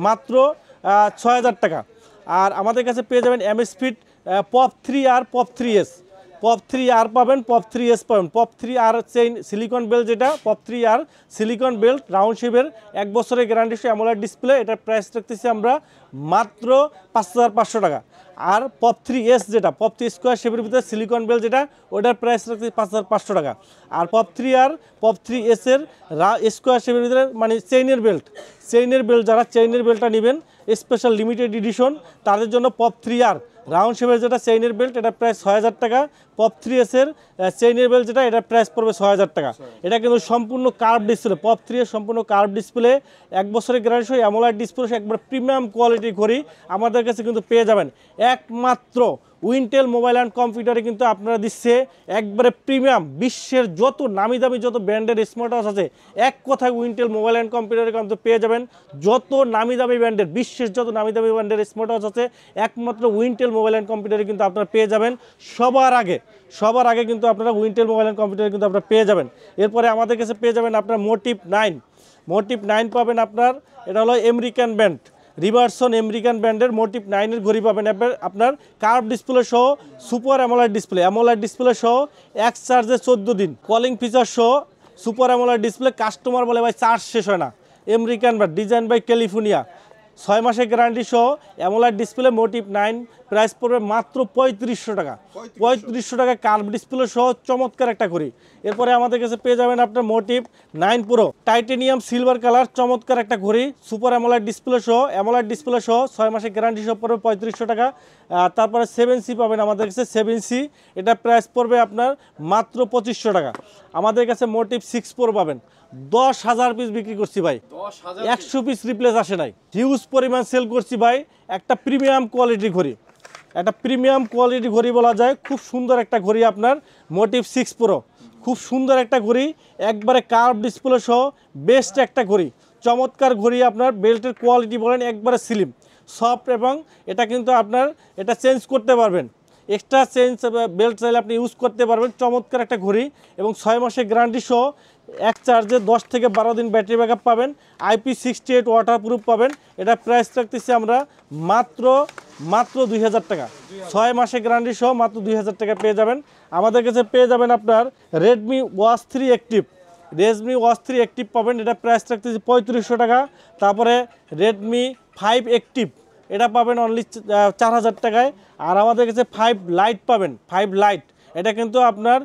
মাত্র 6000 টাকা। আর আমাদের কাছে পেয়ে যাবেন MS fit pop 3R pop 3S, pop 3R পাবেন, পপ 3S পাবেন। Pop 3R chain silicon belt, যেটা pop 3R silicon belt round শেপের 1 বছরের গ্যারান্টি সহ অ্যামোলেড ডিসপ্লে, এটার প্রাইস রাখতেছি আমরা মাত্র 5500 টাকা। আর পপ 3S যেটা পপ 3 স্কোয়ার শেপের ভিতরে সিলিকন বেল্ট, যেটা ওটার প্রাইস রাখতেছি 5500 টাকা। আর পপ 3R পপ 3S এর স্কোয়ার শেপের ভিতরে মানে চেইনের বেল্ট যারা চেইনের বেল্টটা নেবেন স্পেশাল লিমিটেড এডিশন তাদের জন্য পপ 3R রাউন্ড শেপের যেটা চেইনের বেল্ট, এটা প্রাইস 6000 টাকা। পপ 3S এর চেইনের বেল্ট যেটা, এটা প্রাইস পড়বে 6000 টাকা। এটা কিন্তু সম্পূর্ণ কার্ভ ডিসপ্লে, পপ 3S সম্পূর্ণ কার্ভ ডিসপ্লে, 1 বছরের গ্যারান্টি সহ অ্যামোলেড ডিসপ্লে, একবার প্রিমিয়াম কোয়ালিটি ঘড়ি আমাদের কাছে কিন্তু পেয়ে যাবেন। একমাত্র উইন্টেল মোবাইল অ্যান্ড কম্পিউটারে কিন্তু আপনারা দিচ্ছে একবারে প্রিমিয়াম, বিশ্বের যত নামি দামি যত ব্র্যান্ডের স্মার্ট ওয়াচ আছে এক কথায় উইন্টেল মোবাইল অ্যান্ড কম্পিউটারে কিন্তু পেয়ে যাবেন। যত নামি দামি ব্র্যান্ডের, বিশ্বের যত নামি দামি ব্র্যান্ডের স্মার্ট ওয়াচ আছে একমাত্র উইন্টেল মোবাইল অ্যান্ড কম্পিউটারে কিন্তু আপনারা পেয়ে যাবেন সবার আগে কিন্তু আপনারা উইন্টেল মোবাইল অ্যান্ড কম্পিউটারে কিন্তু আপনারা পেয়ে যাবেন। এরপরে আমাদের কাছে পেয়ে যাবেন আপনার মোটিভ 9 পাবেন আপনার, এটা হলো আমেরিকান ব্র্যান্ড, রিভারসন আমেরিকান ব্র্যান্ডের মোটিভ 9-এর ঘড়ি পাবেন আপনার কার্ভ ডিসপ্লে সহ সুপার অ্যামোলেড ডিসপ্লে সহ এক চার্জে 14 দিন, কলিং ফিচার সহ সুপার অ্যামোলেড ডিসপ্লে। কাস্টমার বলে ভাই চার্জ শেষ হয় না, American brand, design by California, 6 মাসের গ্যারান্টি সহ অ্যামোলেড ডিসপ্লে মোটিভ 9, প্রাইস পড়বে মাত্র 3500 টাকা। 3500 টাকা কার্ভ ডিসপ্লে সহ চমৎকার একটা ঘড়ি। এরপরে আমাদের কাছে পেয়ে যাবেন আপনার Motive 9 Pro titanium silver colour, চমৎকার একটা ঘড়ি, সুপার অ্যামোলেড ডিসপ্লে সহ 6 মাসের গ্যারান্টি সহ পড়বে 3500 টাকা। তারপরে 7C পাবেন আমাদের কাছে, 7C, এটা প্রাইস পড়বে আপনার মাত্র 2500 টাকা। আমাদের কাছে মোটিভ 6 প্রো পাবেন, 10,000 পিস বিক্রি করছি ভাই, 100 পিস রিপ্লেস আসে নাই, হিউজ পরিমাণ সেল করছি ভাই। একটা প্রিমিয়াম কোয়ালিটি ঘড়ি বলা যায়, খুব সুন্দর একটা ঘড়ি আপনার মোটিভ 6 প্রো, খুব সুন্দর একটা ঘড়ি, একবারে কার্ভ ডিসপ্লে সহ বেস্ট একটা ঘড়ি, চমৎকার ঘড়ি। আপনার বেল্টের কোয়ালিটি বলেন একবারে স্লিম সফট, এবং এটা কিন্তু আপনার এটা চেঞ্জ করতে পারবেন, এক্সট্রা চেঞ্জ বেল্ট চাইলে আপনি ইউজ করতে পারবেন। চমৎকার একটা ঘড়ি এবং 6 মাসের গ্যারান্টি সহ এক চার্জে 10 থেকে 12 দিন ব্যাটারি ব্যাকআপ পাবেন, IP68 ওয়াটারপ্রুফ পাবেন। এটা প্রাইস রাখতেছি আমরা মাত্র 2000 টাকা। 6 মাসের গ্যারান্টি সহ মাত্র 2000 টাকা পেয়ে যাবেন। আমাদের কাছে পেয়ে যাবেন আপনার রেডমি ওয়াচ 3 অ্যাক্টিভ পাবেন, এটা প্রাইস রাখতেছি 3500 টাকা। তারপরে রেডমি 5 অ্যাক্টিভ, এটা পাবেন অনলি 4000 টাকায়। আর আমাদের কাছে 5 লাইট পাবেন, 5 লাইট, এটা কিন্তু আপনার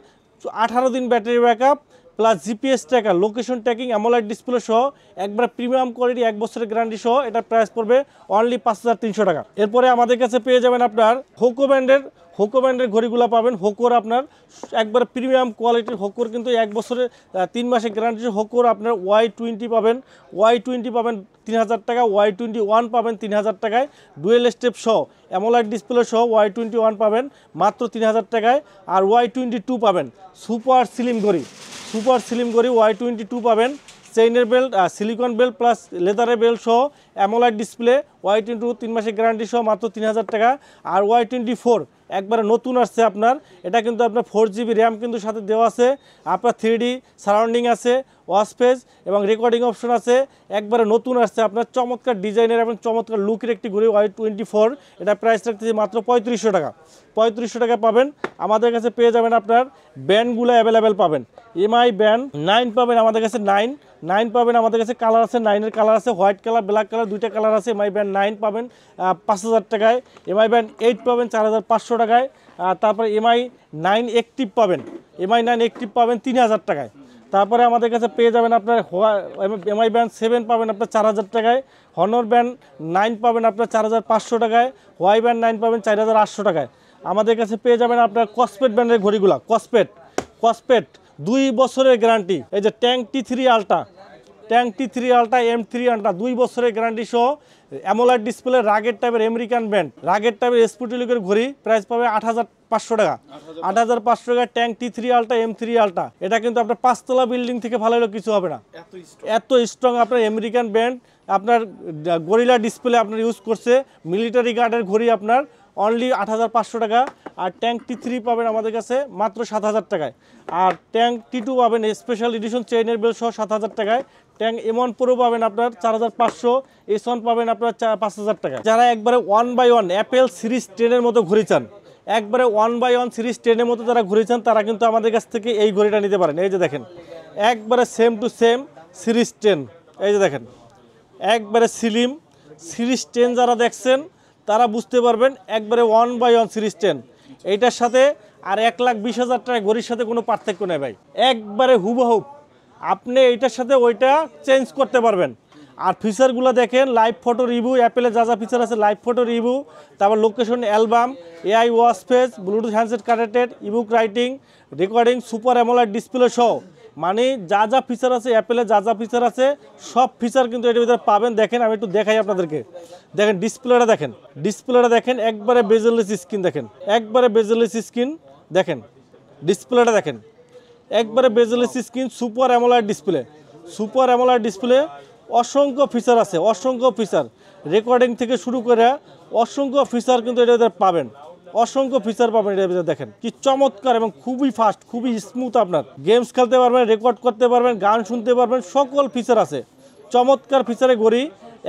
18 দিন battery backup plus GPS tracker, location tracking, AMOLED display সহ একবার প্রিমিয়াম কোয়ালিটি 1 বছরের গ্যারান্টি সহ, এটা প্রাইস পড়বে অনলি 5300 টাকা। এরপরে আমাদের কাছে পেয়ে যাবেন আপনার হোকো হোকো ব্র্যান্ডের ঘড়িগুলো পাবেন। হোকোর আপনার একবার প্রিমিয়াম কোয়ালিটির হোকোর কিন্তু 1 বছরে 3 মাসের গ্যারান্টি হোকোর আপনার Y20 পাবেন। Y20 পাবেন 3000 টাকা, Y21 পাবেন 3000 টাকায় ডুয়েল স্টেপ সহ অ্যামোলাইড ডিসপ্লে সহ Y21 পাবেন মাত্র 3000 টাকায়। আর Y22 পাবেন সুপার স্লিম ঘড়ি, সুপার স্লিম ঘড়ি Y22 পাবেন চেইনের বেল্ট সিলিকন বেল্ট প্লাস লেদারের বেল্ট সহ অ্যামোলাইড ডিসপ্লে Y22 3 মাসের গ্যারান্টি সহ মাত্র 3000 টাকা। আর Y24 একবারে নতুন আসছে আপনার, এটা কিন্তু আপনার 4GB র্যাম কিন্তু সাথে দেওয়া আছে, আপনার 3D সারাউন্ডিং আছে, ওয়াচ পেজ এবং রেকর্ডিং অপশন আছে, একবারে নতুন আসছে আপনার চমৎকার ডিজাইনের এবং চমৎকার লুকের একটি ঘড়ি Y24। এটা প্রাইস রাখতেছি মাত্র 3500 টাকা। 3500 টাকা পাবেন। আমাদের কাছে পেয়ে যাবেন আপনার ব্যান্ডগুলো অ্যাভেলেবেল পাবেন। এমআই ব্যান্ড 9 পাবেন আমাদের কাছে, 9 পাবেন আমাদের কাছে। কালার আছে, 9-এর কালার আছে, হোয়াইট কালার ব্ল্যাক কালার দুইটা কালার আছে। এমআই ব্যান্ড 9 পাবেন 5000 টাকায়। এমআই ব্যান্ড 8 পাবেন 4500 টাকায়। তারপরে এমআই 9 অ্যাক্টিভ পাবেন, এমআই 9 অ্যাক্টিভ পাবেন 3000 টাকায়। তারপরে আমাদের কাছে পেয়ে যাবেন আপনার এমআই ব্যান্ড 7 পাবেন আপনার 4000 টাকায়। হনর ব্যান্ড 9 পাবেন আপনার 4500 টাকায়। হোয়াই ব্যান্ড 9 পাবেন 4800 টাকায়। আমাদের কাছে পেয়ে যাবেন আপনার কসপেট ব্র্যান্ডের ঘড়িগুলো, কসপেট 2 বছরের গ্যারান্টি। এই যে tank T3 ultra, tank T3 ultra M3 ultra 2 বছরের গ্যারান্টি সহ অ্যামোলাইড ডিসপ্লে রাগের টাইপের আমেরিকান ব্র্যান্ড, রাগের টাইপের স্পুটিলিকের ঘড়ি প্রাইস পাবে 8500 টাকা। 8500 টাকা tank T3 ultra M3 ultra. এটা কিন্তু আপনার 5 তলা বিল্ডিং থেকে ভালো হলেও কিছু হবে না, এত স্ট্রং আপনার আমেরিকান ব্র্যান্ড। আপনার গরিলা ডিসপ্লে আপনার ইউজ করছে, মিলিটারি গার্ডের ঘড়ি আপনার অনলি 8500 টাকা। আর ট্যাঙ্ক T3 পাবেন আমাদের কাছে মাত্র 7000 টাকায়। আর ট্যাঙ্ক T2 পাবেন স্পেশাল এডিশন চেইনের বেল সহ 7000 টাকায়। ট্যাঙ্ক M1 Pro পাবেন আপনার 4500, S1 পাবেন আপনার 5000 টাকা। যারা একবারে 1/1 অ্যাপেল সিরিজ 10-এর মতো ঘড়ি চান, একবারে 1/1 সিরিজ 10-এর মতো যারা ঘড়ি চান তারা কিন্তু আমাদের কাছ থেকে এই ঘড়িটা নিতে পারেন। এই যে দেখেন একবারে সেম টু সেম সিরিজ 10, এই যে দেখেন একবারে স্লিম সিরিজ 10 যারা দেখছেন তারা বুঝতে পারবেন একবারে 1/1 সিরিজ 10। এইটার সাথে আর 1,20,000 টাকা ঘড়ির সাথে কোনো পার্থক্য নেই ভাই, একবারে হুবহু। আপনি এইটার সাথে ওইটা চেঞ্জ করতে পারবেন। আর ফিচারগুলো দেখেন, লাইভ ফটো রিভিউ, অ্যাপেলে যা যা ফিচার আছে লাইভ ফটো রিভিউ, তারপর location album, AI watch page, Bluetooth handset connected, ebook writing, recording, super AMOLED display সহ মানে যা যা ফিচার আছে অ্যাপেলে যা যা ফিচার আছে সব ফিচার কিন্তু এটার ভিতরে পাবেন। দেখেন আমি একটু দেখাই আপনাদেরকে, দেখেন ডিসপ্লেটা দেখেন একবারে বেজেললেস স্ক্রিন, দেখেন একবারে বেজেললেস স্ক্রিন, দেখেন ডিসপ্লেটা দেখেন একবারে bezel-less screen, super AMOLED display, অসংখ্য ফিচার আছে, অসংখ্য ফিচার রেকর্ডিং থেকে শুরু করে অসংখ্য ফিচার কিন্তু এটার ভিতরে পাবেন, অসংখ্য ফিচার পাবেন এটার ভিতরে। দেখেন কি চমৎকার এবং খুবই ফাস্ট, খুবই স্মুথ, আপনার গেমস খেলতে পারবেন, রেকর্ড করতে পারবেন, গান শুনতে পারবেন, সকল ফিচার আছে, চমৎকার ফিচারে ঘড়ি।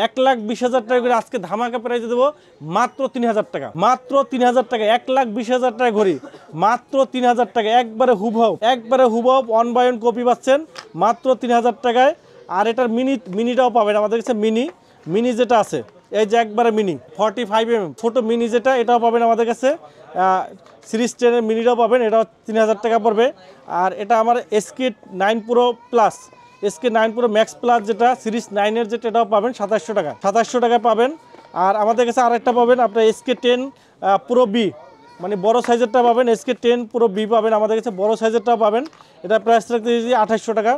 1,20,000 টাকা করে আজকে ধামাকা প্রাইজে দেবো মাত্র 3000 টাকা, মাত্র 3000 টাকা। 1,20,000 টাকা ঘড়ি মাত্র 3000 টাকা, একবারে হুবহু 1/1 কপি পাচ্ছেন মাত্র 3000 টাকায়। আর এটার মিনিটাও পাবেন আমাদের কাছে, মিনি যেটা আছে এই যে একবারে মিনি 45mm ছোট মিনি যেটা, এটাও পাবেন আমাদের কাছে। সিরিজ 10-এর মিনিটাও পাবেন, এটাও 3000 টাকা পড়বে। আর এটা আমার SK9 Pro plus, SK9 Pro max plus যেটা সিরিজ 9-এর যেটা, এটাও পাবেন 2700 টাকা, 2700 টাকায় পাবেন। আর আমাদের কাছে আরেকটা পাবেন আপনার SK10 Pro B, মানে বড় সাইজেরটা পাবেন, SK10 Pro B পাবেন আমাদের কাছে, বড় সাইজেরটাও পাবেন। এটা প্রাইস রাখতে 2800 টাকা।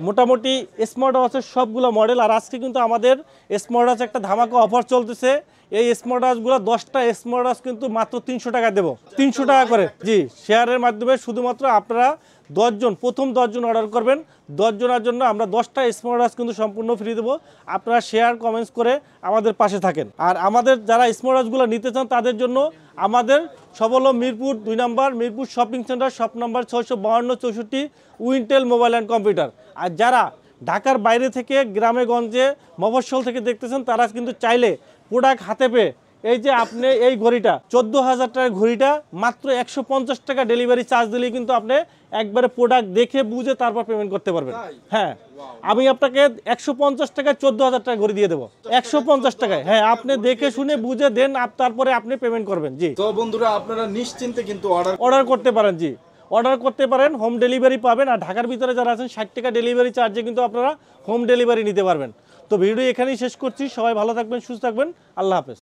মোটামুটি স্মার্ট ওয়াচের সবগুলো মডেল। আর আজকে কিন্তু আমাদের স্মার্ট ওয়াচ একটা ধামাকা অফার চলতেছে। এই স্মার্ট ওয়াচগুলো 10টা স্মার্ট ওয়াচ কিন্তু মাত্র 300 টাকা দেবো, 300 টাকা করে, জি শেয়ারের মাধ্যমে। শুধুমাত্র আপনারা 10 জন, প্রথম 10 জন অর্ডার করবেন, 10 জনের জন্য আমরা 10টা স্মার্ট ওয়াচ কিন্তু সম্পূর্ণ ফ্রি দেবো। আপনারা শেয়ার কমেন্টস করে আমাদের পাশে থাকেন। আর আমাদের যারা স্মার্ট ওয়াচগুলো নিতে চান তাদের জন্য আমাদের সব হলো মিরপুর 2 নম্বর Mirpur shopping centre, shop number 652-64 Wintel mobile and computer. আর যারা ঢাকার বাইরে থেকে, গ্রামে গঞ্জে, মফস্বল থেকে দেখতেছেন তারা কিন্তু চাইলে প্রোডাক্ট হাতে পেয়ে, এই যে আপনি এই ঘড়িটা 14,000 টাকার ঘড়িটা মাত্র 150 টাকা ডেলিভারি চার্জ দিলেই কিন্তু আপনি একবারে প্রোডাক্ট দেখে বুঝে তারপর পেমেন্ট করতে পারবেন। হ্যাঁ, আমি আপনাকে 150 টাকায় 14,000 টাকা ঘড়ি দিয়ে দেবো, 150 টাকায়। হ্যাঁ, আপনি দেখে শুনে বুঝে দেন, তারপরে আপনি পেমেন্ট করবেন। জি, তো বন্ধুরা আপনারা নিশ্চিন্তে কিন্তু অর্ডার করতে পারেন, জি অর্ডার করতে পারেন, হোম ডেলিভারি পাবেন। আর ঢাকার ভিতরে যারা আছেন 60 টাকা ডেলিভারি চার্জে কিন্তু আপনারা হোম ডেলিভারি নিতে পারবেন। তো ভিডিও এখানেই শেষ করছি, সবাই ভালো থাকবেন, সুস্থ থাকবেন, আল্লাহ হাফেজ।